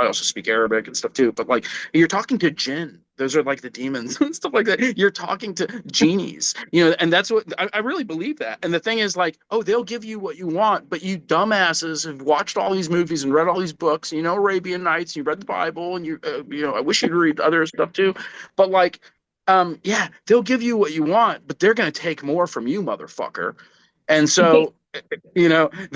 also speak Arabic and stuff too, but like, you're talking to jinn. Those are like the demons and stuff like that. You're talking to genies, and that's what I really believe that. And the thing is, like, oh, they'll give you what you want, but you dumbasses have watched all these movies and read all these books, Arabian Nights, you read the Bible, and I wish you'd read other stuff too, but like, yeah, they'll give you what you want, but they're gonna take more from you, motherfucker. And so, the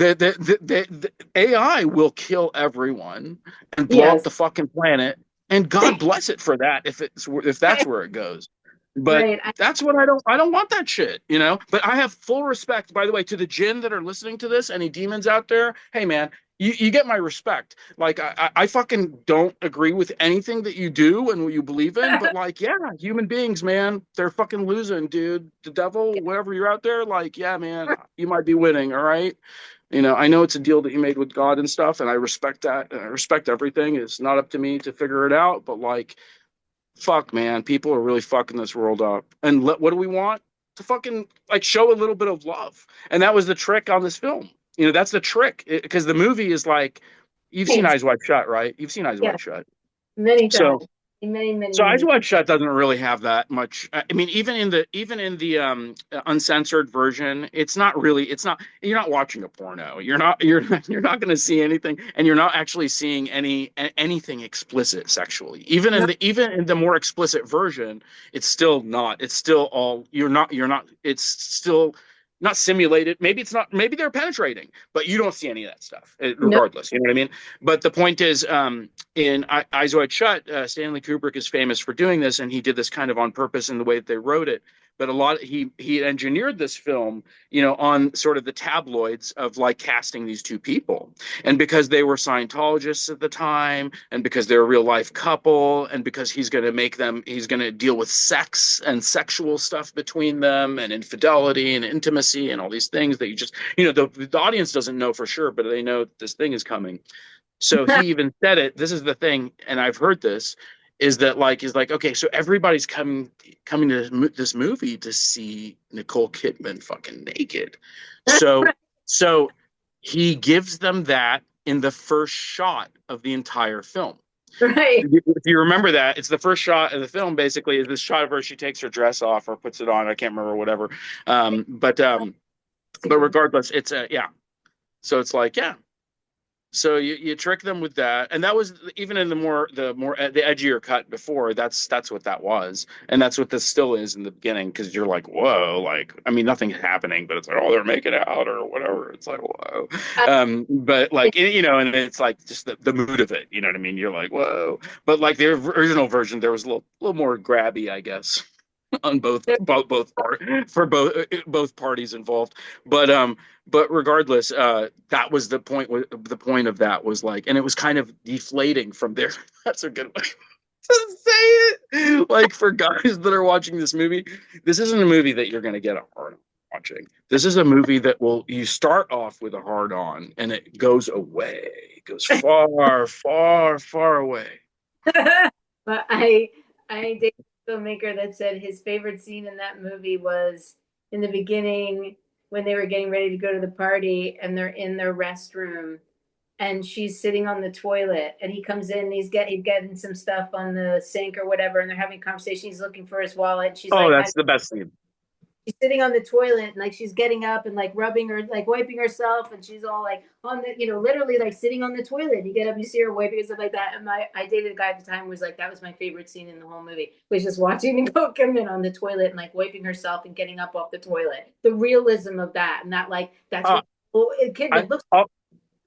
AI will kill everyone and blow up Yes. the fucking planet, and God bless it for that if that's where it goes. But Right. that's what I don't want that shit, But I have full respect, by the way, to the jinn that are listening to this, any demons out there. Hey man, you get my respect. Like I fucking don't agree with anything that you do and what you believe in, but like, yeah, human beings, man, they're fucking losing, dude. The devil, whatever you're out there, like, yeah, man, you might be winning, all right? I know it's a deal that you made with God and stuff, and I respect that, and I respect everything. It's not up to me to figure it out, but like, fuck, man, people are really fucking this world up. And what do we want? To fucking like show a little bit of love, and that was the trick on this film. That's the trick, because the movie is like, you've seen Right. Eyes Wide Shut, right? You've seen Eyes Yeah. Wide Shut. Many times. So Many, many, so Eyes many. Wide Shut doesn't really have that much. I mean, even in the uncensored version, it's not. You're not watching a porno. You're not going to see anything, and you're not actually seeing anything explicit sexually. Even in No. the more explicit version, it's still not. It's still all. You're not. It's still not simulated. Maybe it's not. Maybe they're penetrating, but you don't see any of that stuff, No. regardless. You know what I mean? But the point is, in Eyes Wide Shut, Stanley Kubrick is famous for doing this, and he did this kind of on purpose in the way that they wrote it. But he engineered this film, on sort of the tabloids of like casting these two people, and because they were Scientologists at the time, and because they're a real life couple, and because he's going to deal with sex and sexual stuff between them, and infidelity and intimacy and all these things that you just, the audience doesn't know for sure, but they know this thing is coming. So he even said it. This is the thing, and I've heard this, is that like is like, okay, so everybody's coming to this movie to see Nicole Kidman fucking naked. So so he gives them that in the first shot of the entire film. Right. If you remember that, it's the first shot of the film. Basically, is this shot of her. She takes her dress off or puts it on. I can't remember, whatever. But regardless, it's yeah. So it's like, yeah. So you trick them with that, and that was even in the edgier cut before. That's what that was, and that's what this still is in the beginning. Because you're like, whoa, like, I mean, nothing's happening, but it's like, oh, they're making out or whatever. It's like, whoa, but like, and it's like just the mood of it. You know what I mean? You're like, whoa, but like the original version, there was a little more grabby, I guess, on both parties involved. But regardless, that was the point. The point of that was like, and it was kind of deflating from there. That's a good way to say it. Like, for guys that are watching this movie, this isn't a movie that you're going to get a hard on watching. This is a movie that you start off with a hard on, and it goes away. It goes far, far, far away. But I dated a filmmaker that said his favorite scene in that movie was in the beginning when they were getting ready to go to the party and they're in their restroom and she's sitting on the toilet and he comes in and he's getting some stuff on the sink or whatever and they're having a conversation. He's looking for his wallet. And she's Oh, like, that's the best scene. she's sitting on the toilet and like she's getting up and like rubbing her, like wiping herself, and she's all like on the, literally like sitting on the toilet. You get up, you see her wiping and stuff like that. And I dated a guy at the time who was like, that was my favorite scene in the whole movie. Was just watching Nicole Kidman on the toilet and like wiping herself and getting up off the toilet. The realism of that, and that like that's what Kidman looks like.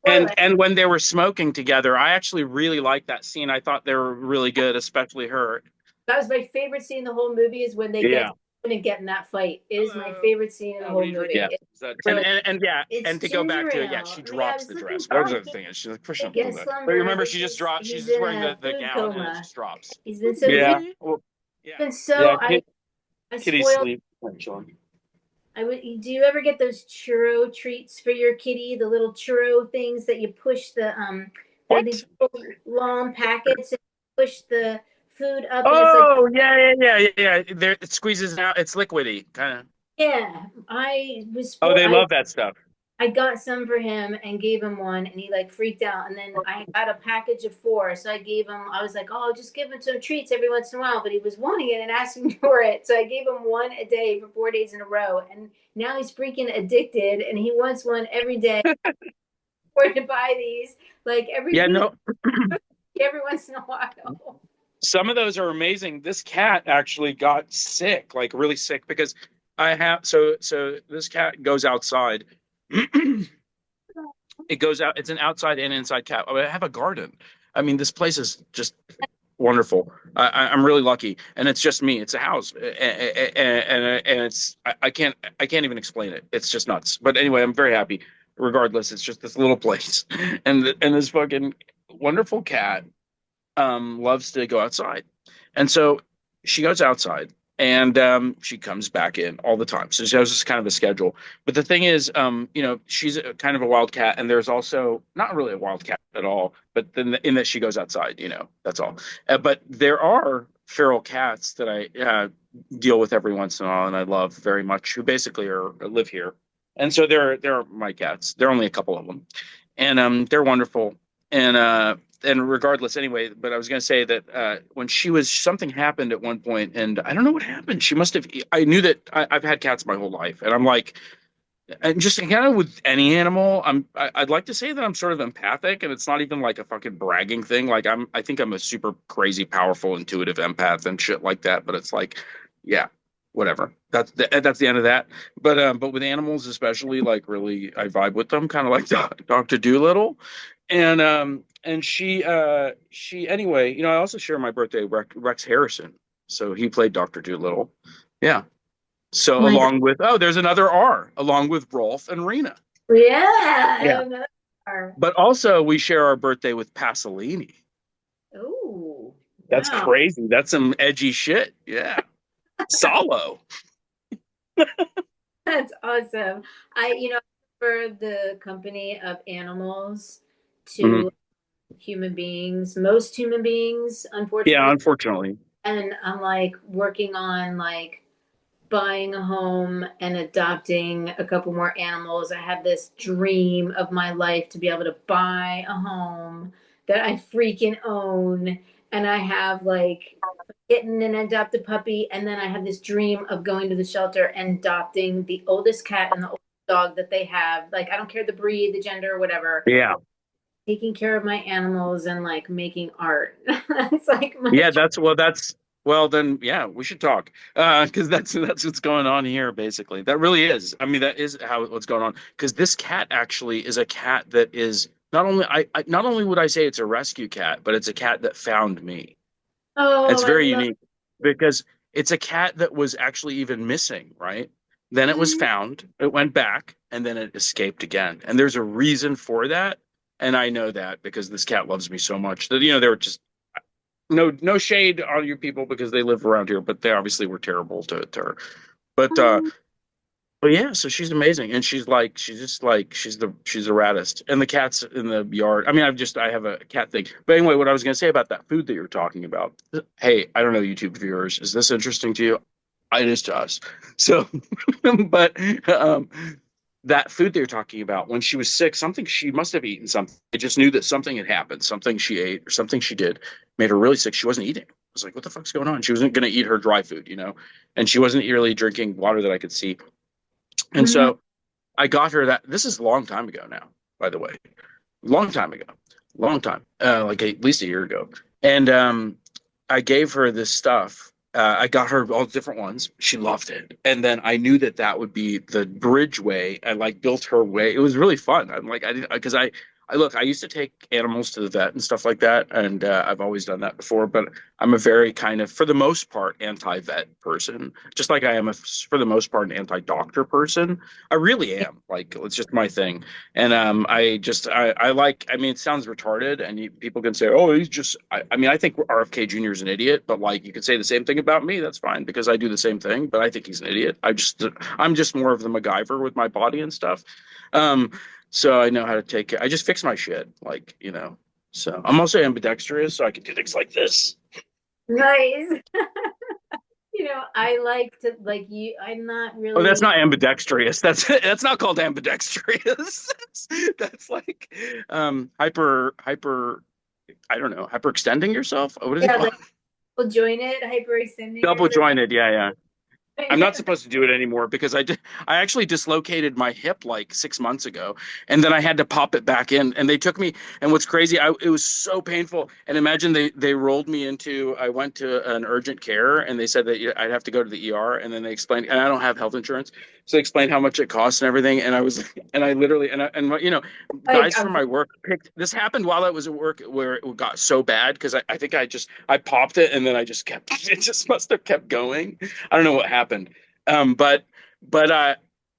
And when they were smoking together, I actually really liked that scene. I thought they were really good, especially her. That was my favorite scene in the whole movie, is when they get in that fight. It is my favorite scene in the whole movie. Yeah. And to go back to it, yeah, she drops the dress. What was the thing? She's like, push up a little bit. But remember, she just drops. She's just wearing the gown and it just drops. He's been so been so I kitty spoiled. sleep. Do you ever get those churro treats for your kitty? The little churro things that you push They're What? these little long packets, and push the food up, and it's like, Oh, yeah. There, it squeezes out. It's liquidy, kind of. yeah. I was Oh, for they love that stuff. I got some for him and gave him one, and he like freaked out. And then I got a package of four, so I gave him. I was like, "Oh, I'll just give him some treats every once in a while," but he was wanting it and asking for it, so I gave him one a day for 4 days in a row. And now he's freaking addicted, and he wants one every day. Where to buy these? Like every Yeah, week, no. every once in a while. Some of those are amazing. This cat actually got sick, like really sick, because I have so this cat goes outside. It goes out. It's an outside and inside cat. I have a garden. I mean, this place is just wonderful. I'm really lucky, and it's just me. It's a house, and it's I can't even explain it. It's just nuts. But anyway, I'm very happy. Regardless, it's just this little place, and this fucking wonderful cat loves to go outside. And so she goes outside and she comes back in all the time. So she has this kind of a schedule. But the thing is, she's kind of a wild cat. And there's also not really a wild cat at all, but then in that she goes outside, that's all. But there are feral cats that I deal with every once in a while and I love very much, who basically live here. And so they're my cats. There are only a couple of them. And they're wonderful. And regardless anyway, but I was going to say that when something happened at one point, and I don't know what happened. She must have, I knew that I've had cats my whole life. And I'm like, and just kind of with any animal, I'd like to say that I'm sort of empathic, and it's not even like a fucking bragging thing. Like I think I'm a super crazy, powerful, intuitive empath and shit like that. But it's like, yeah, whatever. That's the end of that. But with animals, especially, like really, I vibe with them, kind of like Dr. Doolittle. And she anyway, I also share my birthday with Rex Harrison. So he played Dr. Doolittle. Yeah. So My along with, there's another R, along with Rolf and Rena. yeah, I Yeah. don't know. But also we share our birthday with Pasolini. Oh, That's wow. crazy. That's some edgy shit. Yeah. Solo. That's awesome. I prefer the company of animals Mhm. to human beings, most human beings, Yeah, unfortunately. unfortunately. And I'm like working on like buying a home and adopting a couple more animals. I have this dream of my life to be able to buy a home that I freaking own. And I have like a kitten and adopt a puppy. And then I have this dream of going to the shelter and adopting the oldest cat and the oldest dog that they have. Like, I don't care the breed, the gender, whatever. Yeah. Taking care of my animals and like making art. It's like my Yeah, well then yeah, we should talk. Because that's what's going on here, basically. That really is. I mean, that is what's going on. Because this cat actually is a cat that is not only not only would I say it's a rescue cat, but it's a cat that found me. It's oh, I very love unique because it's a cat that was actually even missing, right? Then it was it. found, it went back, and then it escaped again. And there's a reason for that. And I know that because this cat loves me so much that, they were just no shade on you people because they live around here, but they obviously were terrible to her. But uh Oh, but yeah, so she's amazing, and she's the raddest. And the cats in the yard. I mean, I have a cat thing. But anyway, what I was gonna say about that food that you're talking about. Hey, I don't know, YouTube viewers, is this interesting to you? It is to us. So, but that food they were talking about, when she was sick, something she must have eaten something. I just knew that something had happened, something she ate or something she did made her really sick. She wasn't eating. I was like, what the fuck's going on? She wasn't going to eat her dry food, and she wasn't really drinking water that I could see. And mhm. so I got her that. This is a long time ago now, by the way, long time ago, long time, like at least a year ago. And I gave her this stuff. I got her all different ones. She loved it. And then I knew that would be the bridge way. I like built her way. It was really fun. I'm like, I didn't, because I used to take animals to the vet and stuff like that. And I've always done that before, but I'm a very kind of, for the most part, anti-vet person, just like I am for the most part, an anti-doctor person. I really am. Like, it's just my thing. And I like, I mean, it sounds retarded, and people can say, oh, he's just, I mean, I think RFK Jr. is an idiot, but like, you could say the same thing about me. That's fine because I do the same thing, but I think he's an idiot. I'm just more of the MacGyver with my body and stuff. So I know how to take it. I just fix my shit, like, So I'm also ambidextrous, so I can do things like this. Nice. I like to like you. I'm not Oh, that's really. not ambidextrous. That's not called ambidextrous. That's like hyper. I don't know, hyperextending yourself. What is it Yeah, called? like jointed, hyperextending Double yourself. jointed. Yeah, yeah. I'm not supposed to do it anymore because I actually dislocated my hip like 6 months ago, and then I had to pop it back in. And they took me. And what's crazy, it was so painful. And imagine they rolled me into. I went to an urgent care, and they said that I'd have to go to the ER. And then they explained, and I don't have health insurance, so they explained how much it costs and everything. And I was, and I literally, Like guys from my work picked. This happened while I was at work, where it got so bad because I think I popped it, and then I just kept. It just must have kept going. I don't know what happened. But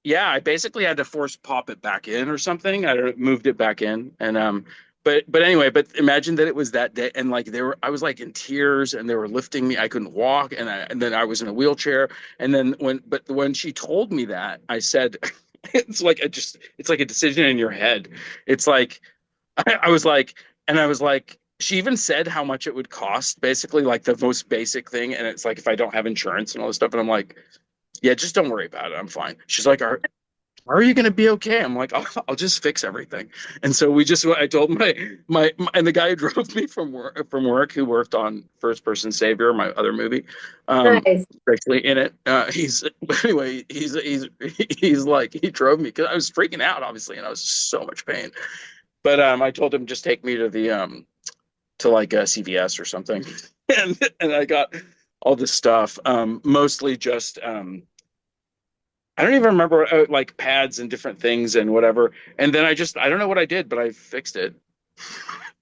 yeah, I basically had to force pop it back in or something. I moved it back in, and but anyway, but imagine that it was that day, and like I was like in tears, and they were lifting me. I couldn't walk, and then I was in a wheelchair, and then when she told me that, I said, it's like a decision in your head. It's like I was like, and I was like. She even said how much it would cost, basically like the most basic thing. And it's like if I don't have insurance and all this stuff, and I'm like, yeah, just don't worry about it. I'm fine. She's like, are you going to be okay? I'm like, I'll just fix everything. And so I told and the guy who drove me from work who worked on First Person Savior, my other movie, nice. actually in it. Anyway, he's like, he drove me because I was freaking out, obviously, and I was so much pain. But I told him just take me to to like a CVS or something. And I got all this stuff, mostly just, I don't even remember like pads and different things and whatever. And then I don't know what I did, but I fixed it.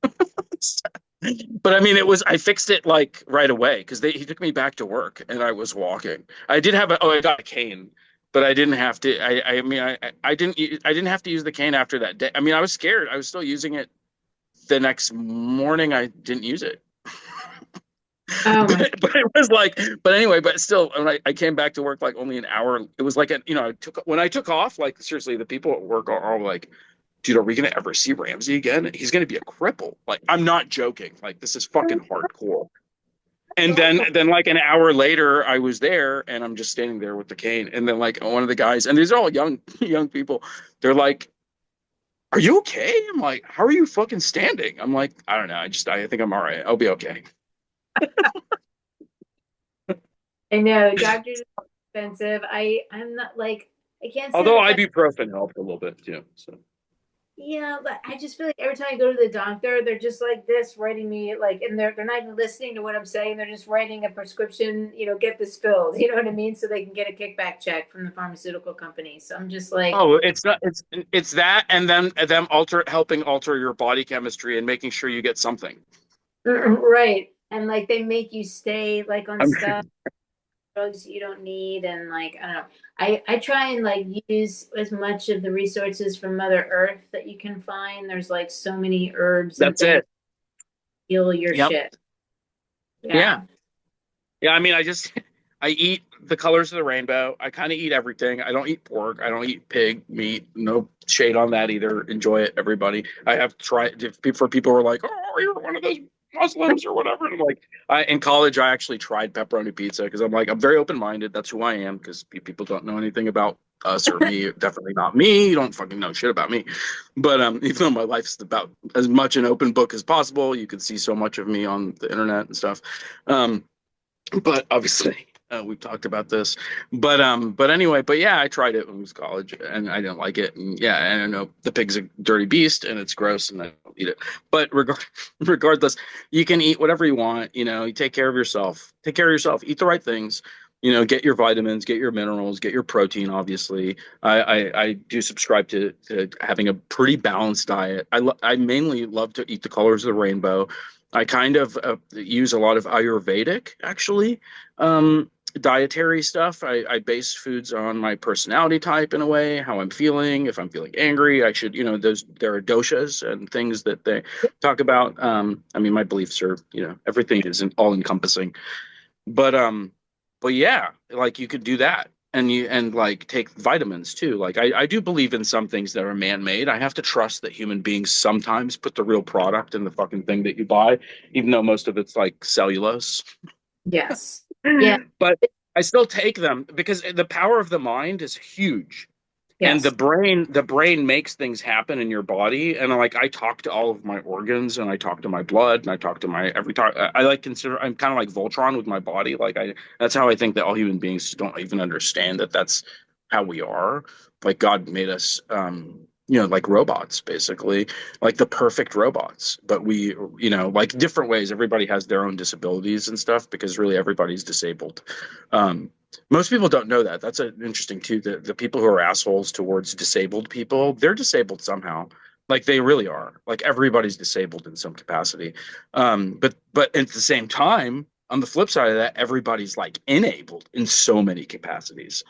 But I mean, I fixed it like right away because he took me back to work and I was walking. I did have I got a cane, but I didn't have to. I mean, I didn't have to use the cane after that day. I mean, I was scared. I was still using it the next morning. I didn't use it. Oh my. But it was like, but anyway, but still, when I came back to work like only an hour, it was like, when I took off, like seriously, the people at work are all like, dude, are we going to ever see Ramsey again? He's going to be a cripple. Like, I'm not joking. Like, this is fucking hardcore. And then like an hour later, I was there and I'm just standing there with the cane. And then like one of the guys, and these are all young people. They're like, are you okay? I'm like, how are you fucking standing? I'm like, I don't know. I think I'm all right. I'll be okay. I know doctors are expensive. I'm not like I can't say Although that. ibuprofen helped a little bit too. So. Yeah, but I just feel like every time I go to the doctor, they're just like this, writing me like, and they're not even listening to what I'm saying. They're just writing a prescription, get this filled. You know what I mean? So they can get a kickback check from the pharmaceutical company. So I'm just like, Oh, it's not. It's that, and then them helping alter your body chemistry and making sure you get something. right, and like they make you stay like on I'm, stuff drugs you don't need, and like I don't know. I try and like use as much of the resources from Mother Earth that you can find. There's like so many herbs and that's things it. heal your Yep. shit. Yeah. Yeah. Yeah. I mean, I eat the colors of the rainbow. I kind of eat everything. I don't eat pork. I don't eat pig meat. No shade on that either. Enjoy it, everybody. I have tried. For people who are like, oh, you're one of those Muslims or whatever. And I'm like, in college, I actually tried pepperoni pizza because I'm like, I'm very open minded. That's who I am because people don't know anything about us or me. Definitely not me. You don't fucking know shit about me. But even though my life's about as much an open book as possible, you can see so much of me on the internet and stuff. But obviously, we've talked about this. But anyway, but yeah, I tried it when I was college, and I didn't like it. And yeah, and I know the pig's a dirty beast, and it's gross, and I don't eat it. But regardless, you can eat whatever you want. You take care of yourself. Take care of yourself. Eat the right things. Get your vitamins, get your minerals, get your protein. Obviously, I do subscribe to having a pretty balanced diet. I mainly love to eat the colors of the rainbow. I kind of use a lot of Ayurvedic, actually, dietary stuff. I base foods on my personality type in a way, how I'm feeling. If I'm feeling angry, I should, there are doshas and things that they talk about. I mean, my beliefs are, everything is all encompassing. But yeah, like you could do that. and like take vitamins too. Like I do believe in some things that are man-made. I have to trust that human beings sometimes put the real product in the fucking thing that you buy, even though most of it's like cellulose. Yes. Yeah. But I still take them because the power of the mind is huge. And Yes. the brain makes things happen in your body. And like I talk to all of my organs, and I talk to my blood, and I talk to my every talk. I like consider I'm kind of like Voltron with my body. Like I that's how I think that all human beings don't even understand that that's how we are. Like God made us, like robots, basically, like the perfect robots. But we, like different ways. Everybody has their own disabilities and stuff because really everybody's disabled. Um, Most people don't know that. That's interesting too. The people who are assholes towards disabled people, they're disabled somehow. Like they really are. Like everybody's disabled in some capacity. But at the same time, on the flip side of that, everybody's like enabled in so many capacities.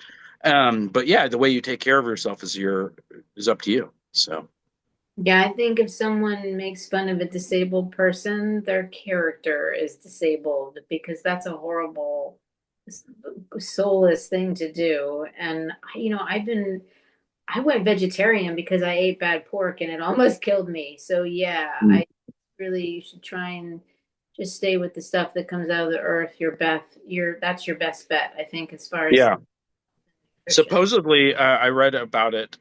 But yeah, the way you take care of yourself is up to you. So Yeah, I think if someone makes fun of a disabled person, their character is disabled because that's a horrible, soulless thing to do. And I went vegetarian because I ate bad pork and it almost killed me. So yeah, mm, I really should try and just stay with the stuff that comes out of the earth. That's your best bet, I think, as far as yeah. nutrition. Supposedly, I read about it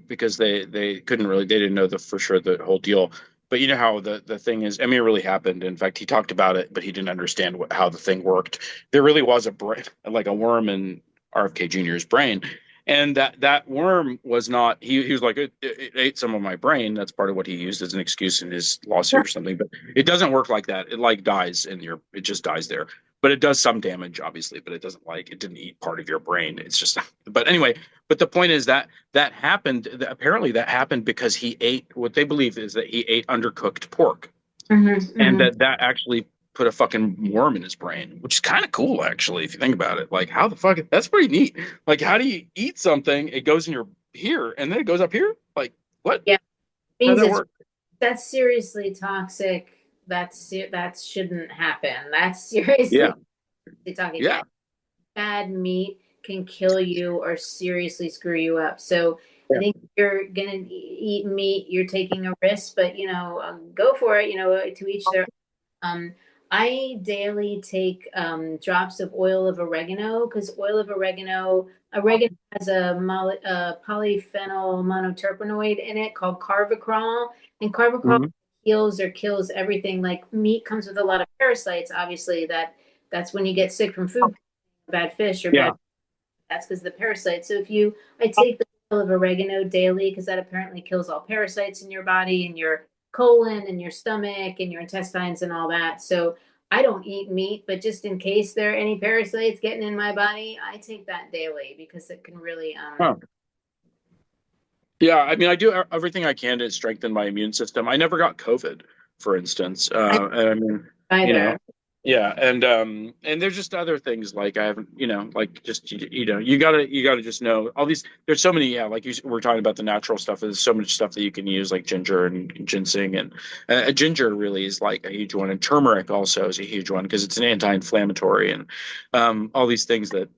because they couldn't really they didn't know the for sure the whole deal. But you know how the thing is. I mean, it really happened. In fact, he talked about it, but he didn't understand how the thing worked. There really was a brain, like a worm in RFK Jr.'s brain, and that worm was not. He was like it ate some of my brain. That's part of what he used as an excuse in his lawsuit or something. But it doesn't work like that. It like dies in your. It just dies there, but it does some damage, obviously. But it didn't eat part of your brain. It's just, but anyway. But the point is that happened. Apparently, that happened because he ate what they believe is that he ate undercooked pork, Hmm. and Hmm. that actually put a fucking worm in his brain, which is kind of cool, actually, if you think about it. Like, how the fuck? That's pretty neat. Like, how do you eat something? It goes in your here, and then it goes up here. Like, what? Yeah, How means does that it's work? that's seriously toxic. That shouldn't happen. That's Yeah, seriously toxic. yeah, Bad meat can kill you or seriously screw you up. So I yeah. think if you're gonna eat meat, you're taking a risk, but go for it. To each their. Um, I daily take drops of oil of oregano because oregano has a polyphenol monoterpenoid in it called carvacrol, and carvacrol Hmm. heals or kills everything. Like meat comes with a lot of parasites, obviously. That's when you get sick from food, bad fish or bad. Yeah, That's because of the parasites. So I take the oil of oregano daily because that apparently kills all parasites in your body and your colon and your stomach and your intestines and all that. So I don't eat meat, but just in case there are any parasites getting in my body, I take that daily because it can really huh. Yeah. I mean, I do everything I can to strengthen my immune system. I never got COVID, for instance. I And I mean, you know, either. yeah, and there's just other things like I haven't, like just you gotta just know all these. There's so many, yeah, like we're talking about the natural stuff. There's so much stuff that you can use, like ginger and ginseng, and ginger really is like a huge one, and turmeric also is a huge one because it's an anti-inflammatory, and all these things that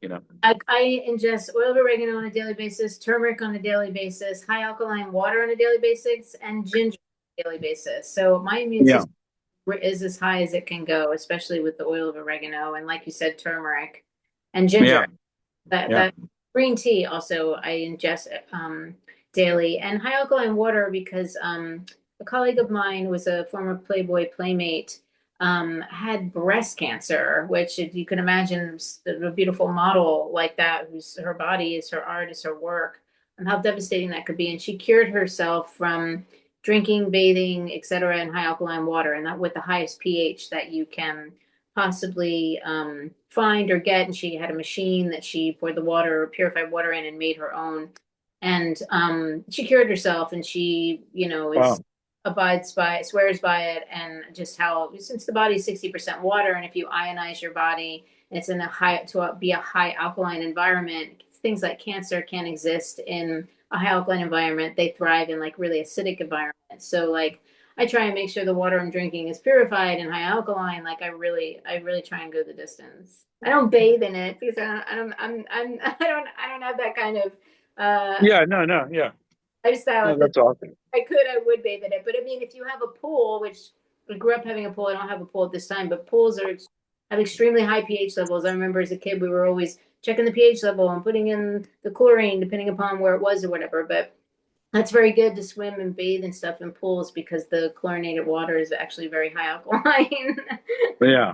I ingest oil of oregano on a daily basis, turmeric on a daily basis, high alkaline water on a daily basis, and ginger on a daily basis. So my immune Yeah, system is as high as it can go, especially with the oil of oregano and, like you said, turmeric and yeah, ginger. That yeah. that green tea also I ingest daily, and high alkaline water because a colleague of mine was a former Playboy playmate. Had breast cancer, which, if you can imagine, a beautiful model like that, whose her body is her art, is her work, and how devastating that could be. And she cured herself from drinking, bathing, etc., in high alkaline water, and that with the highest pH that you can possibly find or get. And she had a machine that she poured the water, purified water in, and made her own. And she cured herself, and she, is Wow. abides by it, swears by it, and just how, since the body is 60% water, and if you ionize your body, it's in a high to be a high alkaline environment. Things like cancer can't exist in a high alkaline environment. They thrive in like really acidic environments. So like I try and make sure the water I'm drinking is purified and high alkaline. Like I really try and go the distance. I don't bathe in it because I don't, I don't have that kind of Yeah, no, yeah. lifestyle No, at this. that's awesome. I would bathe in it. But I mean, if you have a pool, which I grew up having a pool, I don't have a pool at this time, but pools have extremely high pH levels. I remember as a kid, we were always checking the pH level and putting in the chlorine, depending upon where it was or whatever. But that's very good to swim and bathe and stuff in pools because the chlorinated water is actually very high alkaline. Yeah,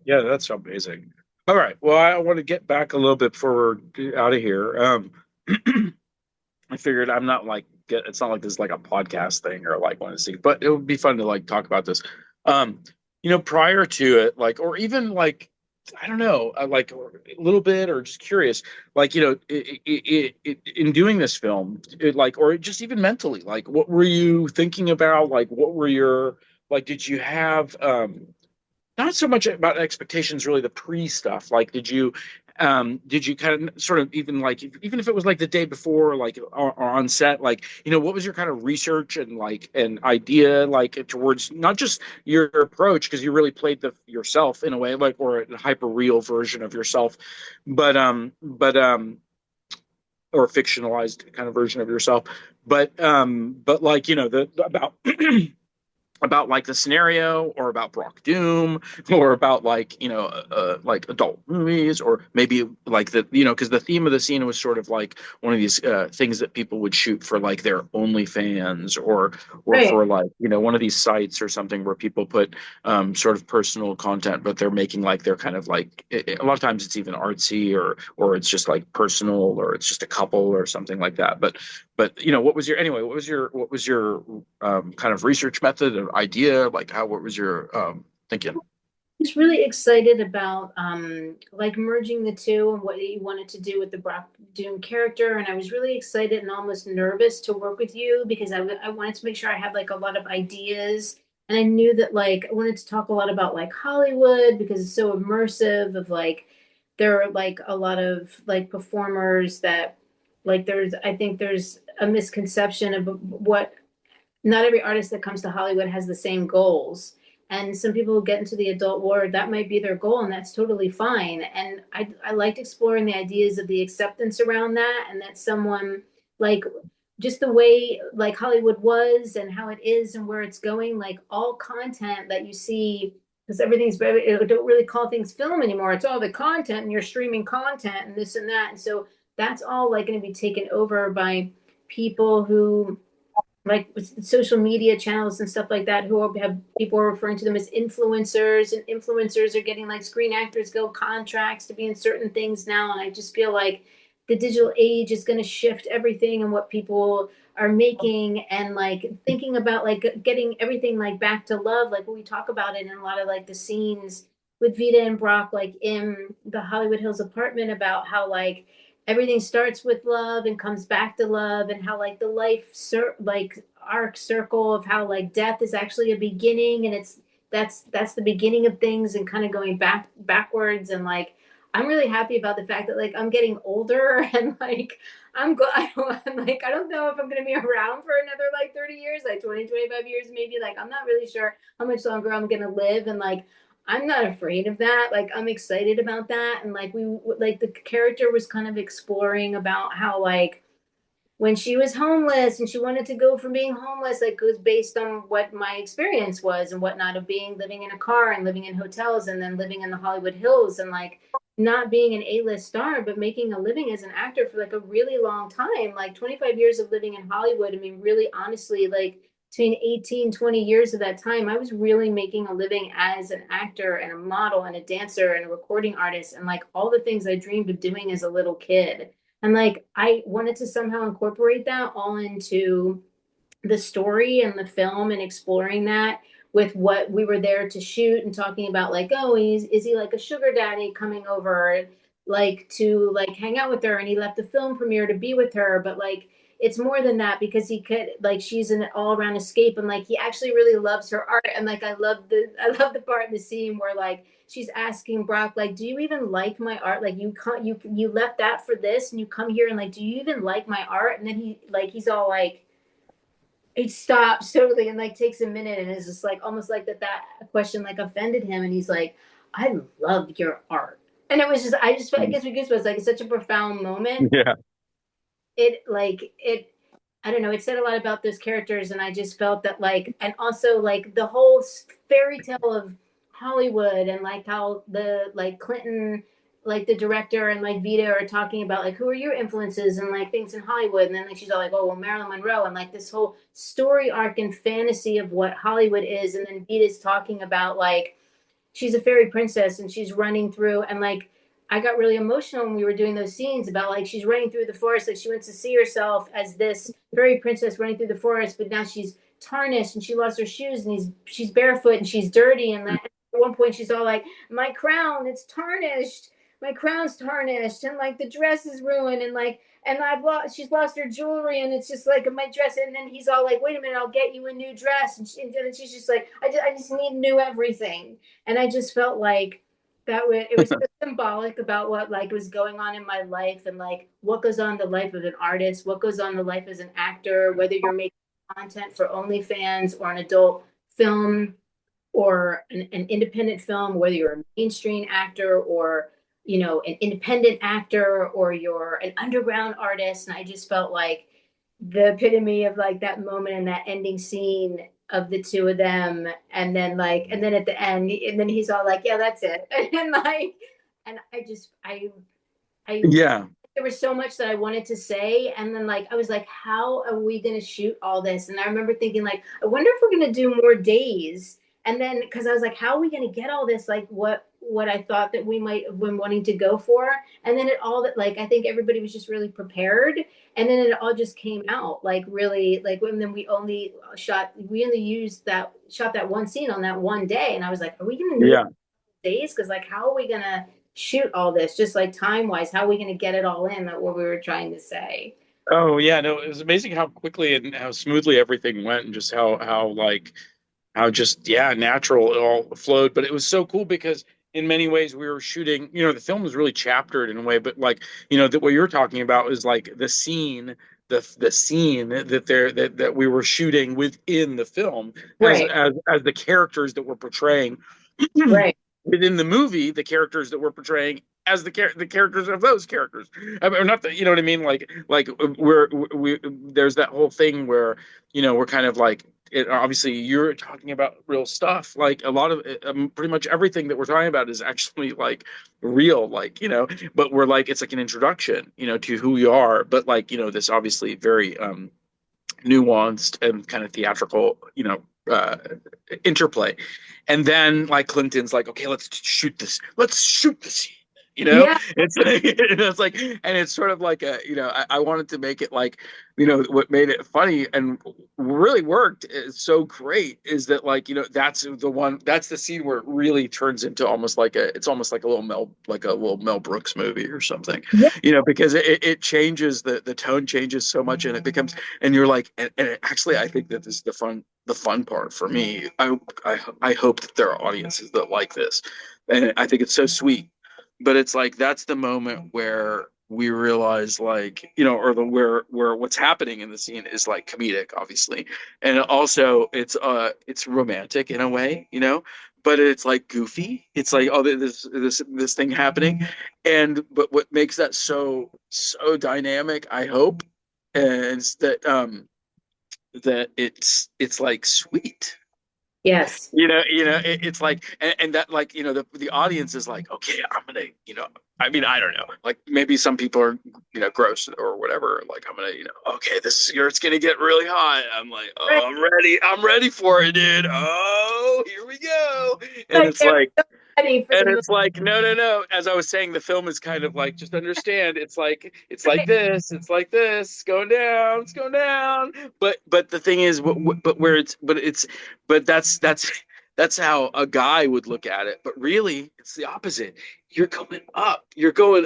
yeah, that's amazing. All right, well, I want to get back a little bit before we're out of here. I figured I'm not like it's not like this is like a podcast thing or like one of these things, but it would be fun to like talk about this. Um, prior to it, like, or even like, I don't know, like a little bit, or just curious, like, in doing this film, like, or just even mentally, like, what were you thinking about? Like, what were your, like, did you have, not so much about expectations, really the pre stuff. Like, did you kind of sort of even like, even if it was like the day before, like, or on set, like, what was your kind of research and like an idea, like towards not just your approach, because you really played yourself in a way, like, or a hyper real version of yourself, but or fictionalized kind of version of yourself, but like, about about like the scenario, or about Brock Doom, or about like, like adult movies, or maybe like because the theme of the scene was sort of like one of these things that people would shoot for like their OnlyFans, or Right. for like, one of these sites or something where people put sort of personal content, but they're making like they're kind of like a lot of times it's even artsy, or it's just like personal, or it's just a couple or something like that. But what was your kind of research method or idea? Like, what was your thinking? Was really excited about like merging the two and what you wanted to do with the Brock Doom character. And I was really excited and almost nervous to work with you because I wanted to make sure I had like a lot of ideas. And I knew that like I wanted to talk a lot about like Hollywood because it's so immersive of like there are like a lot of like performers that like I think there's a misconception of what not every artist that comes to Hollywood has the same goals. And some people who get into the adult world, that might be their goal, and that's totally fine. And I liked exploring the ideas of the acceptance around that, and that someone like just the way like Hollywood was and how it is and where it's going, like all content that you see, because everything's very, it don't really call things film anymore. It's all the content and you're streaming content and this and that. And so that's all like going to be taken over by people who like social media channels and stuff like that who have people are referring to them as influencers, and influencers are getting like Screen Actors Guild contracts to be in certain things now. And I just feel like the digital age is going to shift everything and what people are making, and like thinking about like getting everything like back to love, like what we talk about it in a lot of like the scenes with Vita and Brock, like in the Hollywood Hills apartment, about how like everything starts with love and comes back to love, and how like the like arc circle of how like death is actually a beginning, and that's the beginning of things, and kind of going backwards. And like I'm really happy about the fact that like I'm getting older and like I'm glad like I don't know if I'm going to be around for another like 30 years, like 20, 25 years maybe. Like I'm not really sure how much longer I'm going to live, and like I'm not afraid of that. Like I'm excited about that. And like like the character was kind of exploring about how like when she was homeless and she wanted to go from being homeless, like it was based on what my experience was and whatnot of living in a car and living in hotels and then living in the Hollywood Hills, and like not being an A-list star, but making a living as an actor for like a really long time, like 25 years of living in Hollywood. I mean, really honestly, like between 18, 20 years of that time, I was really making a living as an actor and a model and a dancer and a recording artist, and like all the things I dreamed of doing as a little kid. And like I wanted to somehow incorporate that all into the story and the film, and exploring that with what we were there to shoot, and talking about like, oh, is he like a sugar daddy coming over like to like hang out with her, and he left the film premiere to be with her. But like it's more than that, because he could like she's an all-around escape, and like he actually really loves her art. And like I love the part in the scene where like she's asking Brock, like, do you even like my art? Like you left that for this and you come here, and like, do you even like my art? And then he's all like, it stops totally and like takes a minute and is just like almost like that question like offended him, and he's like, I love your art. And it was just, I just, it gives me goosebumps. Like, it's such a profound moment. Yeah. It I don't know, it said a lot about those characters, and I just felt that like, and also like the whole fairy tale of Hollywood, and like how the like Clinton, like the director, and like Vita are talking about like who are your influences and like things in Hollywood, and then like she's all like, oh well, Marilyn Monroe, and like this whole story arc and fantasy of what Hollywood is, and then Vita's talking about like she's a fairy princess and she's running through, and like I got really emotional when we were doing those scenes about like she's running through the forest, like she went to see herself as this fairy princess running through the forest, but now she's tarnished and she lost her shoes, and she's barefoot and she's dirty, and at one point she's all like, my crown, it's tarnished, my crown's tarnished, and like the dress is ruined, and like, and she's lost her jewelry, and it's just like my dress, and then he's all like, wait a minute, I'll get you a new dress, and then she's just like, I just need new everything. And I just felt like it was so symbolic about what like was going on in my life, and like what goes on in the life of an artist, what goes on in the life as an actor, whether you're making content for OnlyFans or an adult film or an independent film, whether you're a mainstream actor or an independent actor or you're an underground artist. And I just felt like the epitome of like that moment and that ending scene of the two of them, and then at the end, and then he's all like, yeah, that's it. And like, and I Yeah. there was so much that I wanted to say, and then like I was like, how are we going to shoot all this? And I remember thinking like, I wonder if we're going to do more days. And then because I was like, how are we going to get all this, like what I thought that we might have been wanting to go for. And then it all that, like, I think everybody was just really prepared, and then it all just came out like really, like, when then we only shot that one scene on that one day, and I was like, are we going to need days? Because like, how are we going to shoot all this, just like time wise, how are we going to get it all in, that what we were trying to say? Oh yeah, no, it was amazing how quickly and how smoothly everything went, and just how just, yeah, natural it all flowed. But it was so cool because in many ways we were shooting, the film was really chaptered in a way, but like, what you're talking about is like the scene, the scene that we were shooting within the film, Right. as the characters that we're portraying Right. within the movie, the characters that we're portraying as the characters of those characters. I mean, or not that, you know what I mean? Like we there's that whole thing where, we're kind of like, obviously you're talking about real stuff. Like a lot of pretty much everything that we're talking about is actually like real, like, but we're like, it's like an introduction, to who we are. But like, this obviously very nuanced and kind of theatrical, interplay. And then like Clinton's like, okay, let's shoot this. Let's shoot this. Yeah. And it's sort of like I wanted to make it like, what made it funny and really worked is so great is that like, that's the scene where it really turns into almost like a little Mel Brooks movie or something, Yeah. because it changes, the tone changes so much, and it becomes, and you're like, and actually, I think that this is the fun part for me. I hope that there are audiences that like this, and I think it's so sweet. But it's like that's the moment where we realize, like, or where what's happening in the scene is like comedic, obviously, and also it's romantic in a way, but it's like goofy. It's like, oh, this thing happening, but what makes that so dynamic, I hope, is that it's like sweet. Yes. It's like, and that, like, the audience is like, okay, I'm gonna, I mean, I don't know, like maybe some people are, gross or whatever. Like, I'm gonna, okay, this is it's gonna get really hot. I'm like, oh, I'm ready for it, dude. Oh, here we go. And it's like, no, no, no. As I was saying, the film is kind of like, just understand, it's like this, it's going down, it's going down. But the thing is, but that's how a guy would look at it. But really, it's the opposite. You're going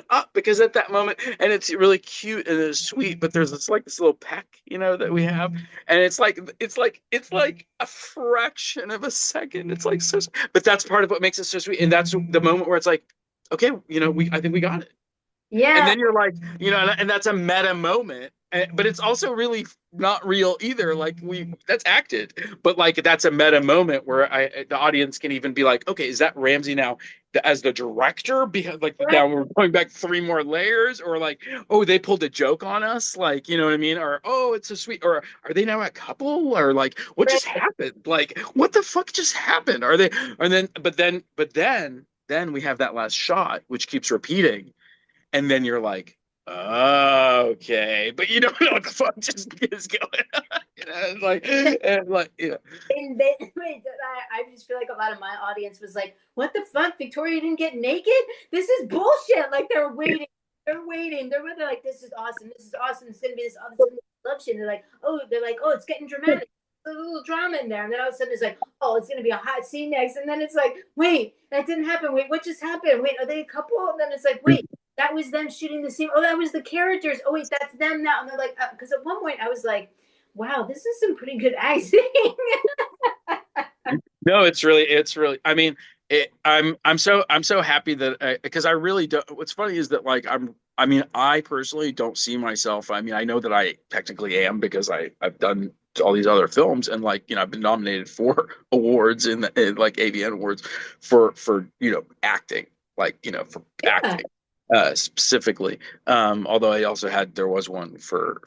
up because at that moment, and it's really cute and it's sweet. But there's this little peck, that we have, and it's like a fraction of a second. It's like so, but that's part of what makes it so sweet. And that's the moment where it's like, okay, I think we got it. Yeah. And then you're like, and that's a meta moment. but it's also really not real either. Like that's acted, but like that's a meta moment where the audience can even be like, okay, is that Ramsey now as the director? Because like Right. now we're going back 3 more layers, or like, oh, they pulled a joke on us, like you know what I mean, or oh, it's so sweet, or are they now a couple, or like what just Right. happened? Like what the fuck just happened? Are they? And then we have that last shot, which keeps repeating, and then you're like, oh, okay, but you don't know what the fuck just is going on. You know, it's like, and like, yeah. And they, wait, I just feel like a lot of my audience was like, "What the fuck? Victoria didn't get naked? This is bullshit!" Like they're waiting, they're waiting, they're like, "This is awesome, this is awesome. It's gonna be this awesome love shit." And they're like, "Oh, it's getting dramatic. There's a little drama in there." And then all of a sudden, it's like, "Oh, it's gonna be a hot scene next." And then it's like, "Wait, that didn't happen. Wait, what just happened? Wait, are they a couple?" And then it's like, "Wait." That was them shooting the scene. Oh, that was the characters. Oh, wait, that's them now. And they're like, because at one point I was like, wow, this is some pretty good acting. No, it's really. I mean, I'm so happy that because I really don't. What's funny is that like I mean, I personally don't see myself. I mean, I know that I technically am because I've done all these other films and like I've been nominated for awards in like AVN awards for acting, like for Yeah. acting specifically. Although there was one for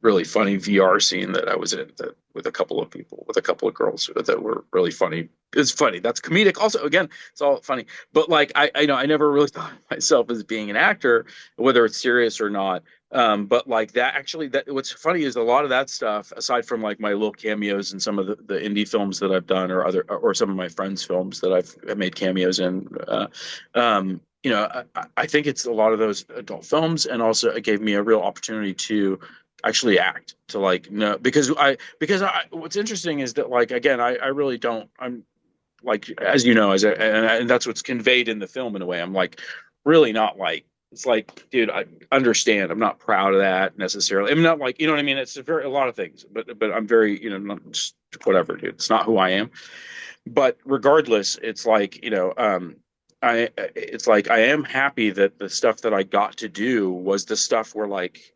really funny VR scene that I was in with a couple of people, with a couple of girls that were really funny. It's funny. That's comedic. Also, again, it's all funny. But like I never really thought of myself as being an actor, whether it's serious or not. But like that actually, that what's funny is a lot of that stuff, aside from like my little cameos in some of the indie films that I've done, or some of my friends' films that I've made cameos in. I think it's a lot of those adult films, and also it gave me a real opportunity to actually act, to like no, because I what's interesting is that like again I really don't, I'm like, as you know, and that's what's conveyed in the film in a way. I'm like really not like, it's like, dude, I understand. I'm not proud of that necessarily. I'm not like, you know what I mean? It's a lot of things, but I'm very, not just whatever, dude. It's not who I am. But regardless, it's like, it's like I am happy that the stuff that I got to do was the stuff where like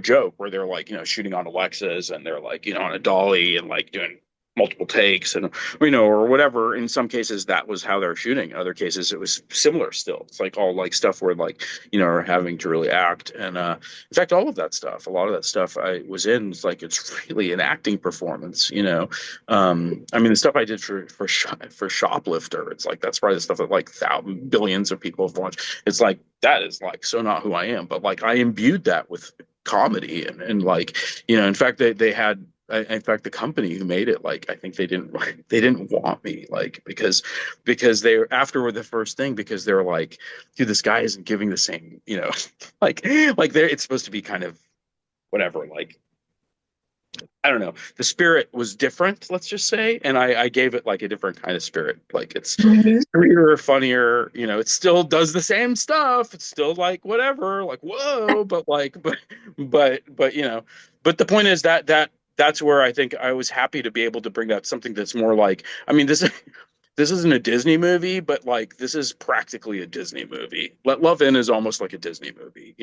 joke where they're like shooting on Alexas, and they're like on a dolly and like doing multiple takes, and or whatever. In some cases that was how they're shooting. Other cases it was similar still. It's like all like stuff where like are having to really act. And in fact, all of that stuff, a lot of that stuff I was in, it's like it's really an acting performance. I mean, the stuff I did for Shoplifter, it's like that's probably the stuff that like billions of people have watched. It's like that is like so not who I am, but like I imbued that with comedy, and like in fact they had. In fact, the company who made it, like, I think they didn't want me, like, because they were after the first thing, because they're like, dude, this guy isn't giving the same, like they're it's supposed to be kind of whatever, like I don't know. The spirit was different, let's just say, and I gave it like a different kind of spirit. Like it's Mhm. sweeter, funnier. It still does the same stuff. It's still like whatever, like whoa, but like, but the point is that's where I think I was happy to be able to bring out something that's more like. I mean, this isn't a Disney movie, but like this is practically a Disney movie. Let Love In is almost like a Disney movie.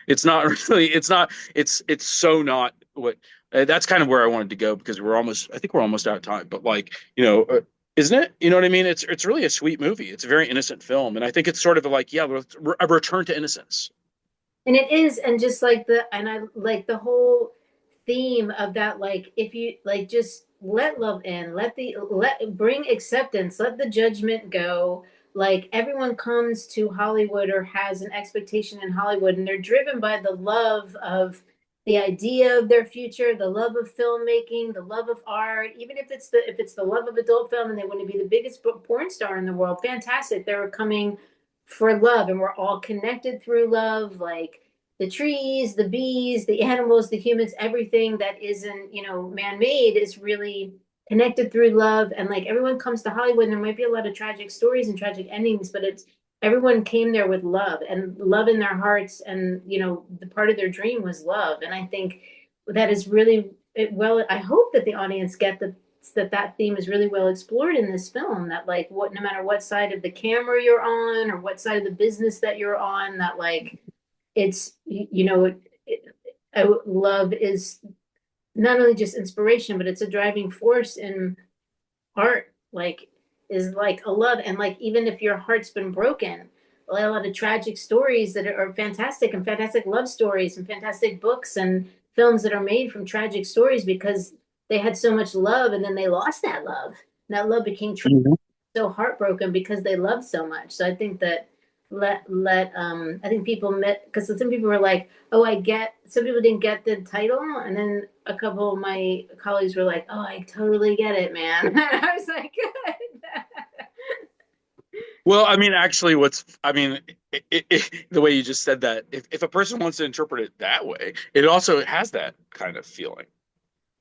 It's not really. It's not. It's so not what. That's kind of where I wanted to go, because I think we're almost out of time. But like, isn't it? You know what I mean? It's really a sweet movie. It's a very innocent film, and I think it's sort of like, yeah, a return to innocence. And it is, and just like and I like the whole theme of that, like if you like just let love in, let bring acceptance, let the judgment go. Like everyone comes to Hollywood or has an expectation in Hollywood, and they're driven by the love of the idea of their future, the love of filmmaking, the love of art. Even if it's the love of adult film, and they want to be the biggest porn star in the world, fantastic. They're coming for love, and we're all connected through love. Like the trees, the bees, the animals, the humans, everything that isn't, man-made is really connected through love. And like everyone comes to Hollywood, and there might be a lot of tragic stories and tragic endings, but it's everyone came there with love and love in their hearts. And the part of their dream was love. And I think that is really well, I hope that the audience get that theme is really well explored in this film, that like no matter what side of the camera you're on or what side of the business that you're on, that like it's love is not only just inspiration, but it's a driving force in art. Like, is like a love, and like even if your heart's been broken, a lot of tragic stories that are fantastic, and fantastic love stories, and fantastic books and films that are made from tragic stories because they had so much love and then they lost that love. And that love became so heartbroken because they loved so much. So I think that I think people met because some people were like, oh, I get, some people didn't get the title, and then a couple of my colleagues were like, oh, I totally get it, man. And I was like, good. Well, I mean, actually, the way you just said that, if a person wants to interpret it that way, it also has that kind of feeling.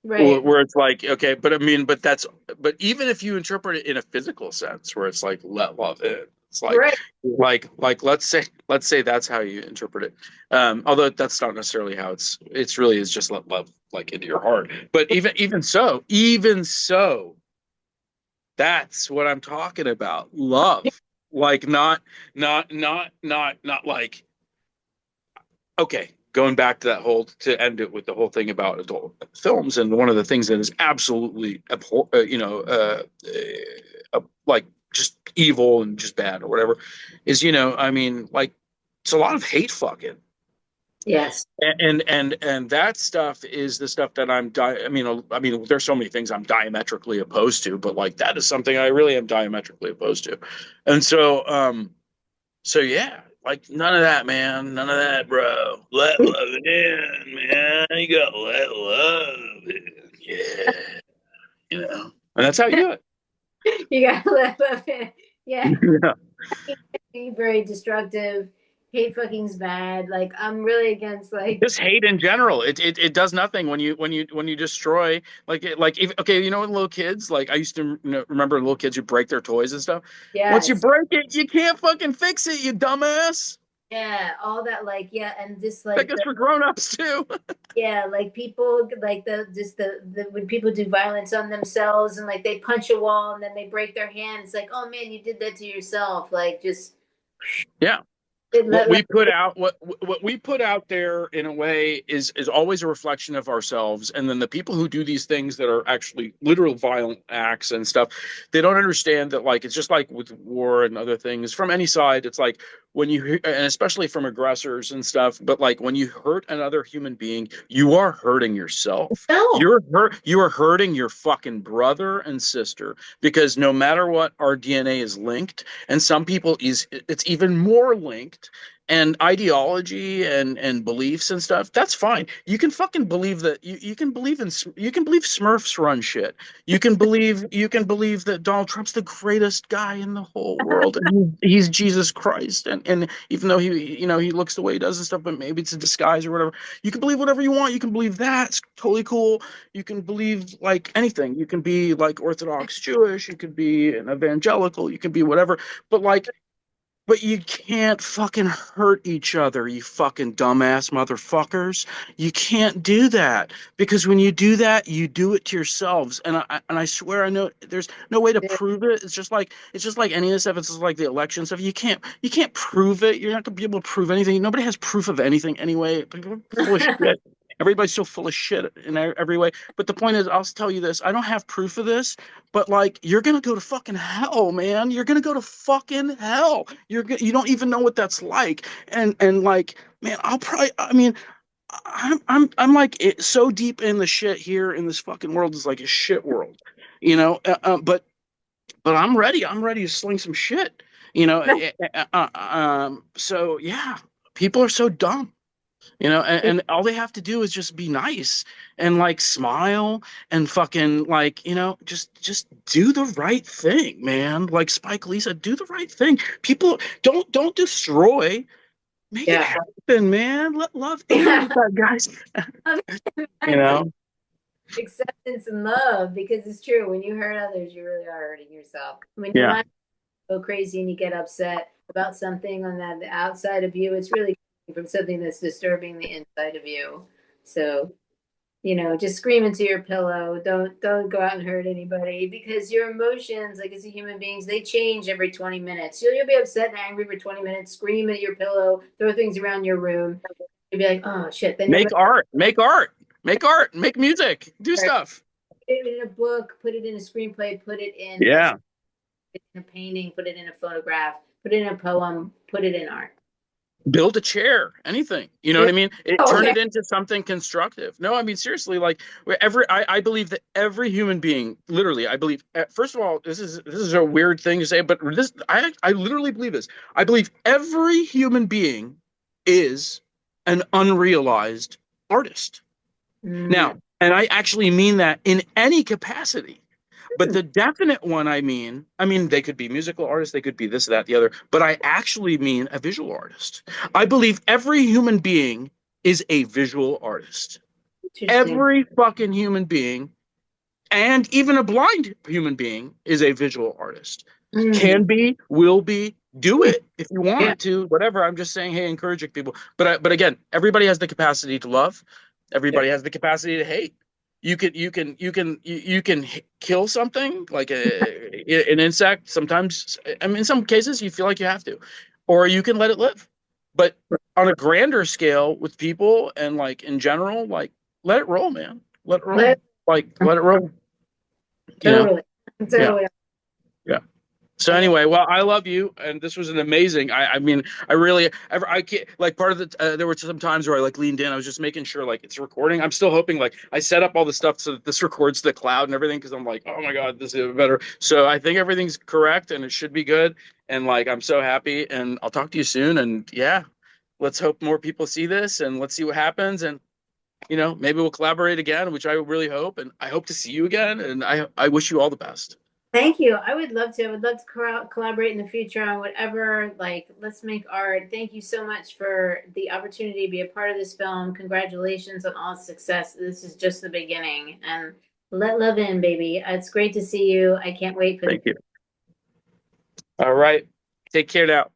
Right. Where it's like, okay, but I mean, but even if you interpret it in a physical sense, where it's like let love in, it's Right. like let's say that's how you interpret it. Although that's not necessarily how it's really is just let love like into your heart. But even so, that's what I'm talking about. Love, like not like, okay, going back to that whole, to end it with the whole thing about adult films, and one of the things that is absolutely like just evil and just bad or whatever, is, I mean, like, it's a lot of hate fucking. Yes. And that stuff is the stuff that I mean, there's so many things I'm diametrically opposed to, but like that is something I really am diametrically opposed to. And so yeah, like none of that, man. None of that, bro. Let love in, man. You gotta let love in. Yeah. And that's how you do it. You gotta let love in. Yeah. Yeah. Be very destructive. Hate fucking's bad. Like, I'm really against like, Just hate in general. It does nothing when you destroy, like if, okay, little kids, like I used to, remember little kids who break their toys and stuff. Once you yes. break it, you can't fucking fix it, you dumbass. Yeah, all that, like, yeah, and just That like goes for grown-ups too. yeah, like people like the when people do violence on themselves and like they punch a wall and then they break their hand, it's like, oh man, you did that to yourself. Like, just Yeah. let, what let, we put out what we put out there in a way is always a reflection of ourselves. And then the people who do these things that are actually literal violent acts and stuff, they don't understand that, like, it's just like with war and other things from any side. It's like when you, and especially from aggressors and stuff, but like when you hurt another human being, you are hurting yourself. no. You are hurting your fucking brother and sister, because no matter what, our DNA is linked, and some people it's even more linked. And ideology and beliefs and stuff, that's fine. You can fucking believe that, you can believe you can believe Smurfs run shit. You can believe that Donald Trump's the greatest guy in the whole world, and he's Jesus Christ. And even though he looks the way he does and stuff, but maybe it's a disguise or whatever. You can believe whatever you want. You can believe that. It's totally cool. You can believe like anything. You can be like Orthodox Jewish. You could be an evangelical. You can be whatever. But like, but you can't fucking hurt each other, you fucking dumbass motherfuckers. You can't do that, because when you do that, you do it to yourselves. And I swear, I know there's no way to prove it. It's just like any of this stuff. It's just like the election stuff. You can't prove it. You're not gonna be able to prove anything. Nobody has proof of anything anyway. People are full of shit. Everybody's so full of shit in every way. But the point is, I'll tell you this: I don't have proof of this, but like, you're gonna go to fucking hell, man. You're gonna go to fucking hell. You don't even know what that's like. And like, man, I mean, I'm like so deep in the shit here in this fucking world. Is like a shit world, but I'm ready. I'm ready to sling some shit, you know. So yeah, people are so dumb. And all they have to do is just be nice and like smile and fucking like, just do the right thing, man. Like Spike Lee said, do the right thing. People don't destroy, make it Yeah. happen, man. Let love in Yeah. with that, guys. You know? Acceptance and love, because it's true, when you hurt others, you really are hurting yourself. When your Yeah. mind go crazy and you get upset about something on the outside of you, it's really from something that's disturbing the inside of you. So, just scream into your pillow. Don't go out and hurt anybody, because your emotions, like as a human beings, they change every 20 minutes. You'll be upset and angry for 20 minutes, scream at your pillow, throw things around your room. you'd be like, oh shit, they never Make art, make art, make art, make music, do put stuff. it in a book, put it in a screenplay, put it in Yeah. a painting, put it in a photograph, put it in a poem, put it in art. Build a chair, anything. You know what I mean? Oh, Turn yeah. it into something constructive. No, I mean seriously, like I believe that every human being, literally, I believe. First of all, this is a weird thing to say, but this I literally believe this. I believe every human being is an unrealized artist. Now, and I actually mean that in any capacity. But the definite one, I mean, they could be musical artists, they could be this, that, the other, but I actually mean a visual artist. I believe every human being is a visual artist. Every fucking human being, and even a blind human being, is a visual artist. Can be, will be, do it if you want to, whatever. I'm just saying, hey, encouraging people. But again, everybody has the capacity to love. Everybody has the capacity to hate. You can kill something like an insect. Sometimes, in some cases, you feel like you have to, or you can let it live. But on a grander scale, with people and like in general, like let it roll, man. Let it roll. Let it roll. Totally. Yeah. Yeah. So anyway, well, I love you, and this was an amazing. I mean, I really, I can't, like, part of the. There were some times where I like leaned in. I was just making sure like it's recording. I'm still hoping, like, I set up all the stuff so that this records the cloud and everything, because I'm like, oh my god, this is better. So I think everything's correct and it should be good. And like, I'm so happy, and I'll talk to you soon. And yeah, let's hope more people see this, and let's see what happens. And maybe we'll collaborate again, which I really hope. And I hope to see you again. And I wish you all the best. Thank you. I would love to. I would love to collaborate in the future on whatever. Like, let's make art. Thank you so much for the opportunity to be a part of this film. Congratulations on all success. This is just the beginning. And let love in, baby. It's great to see you. I can't wait for. Thank you. All right. Take care now.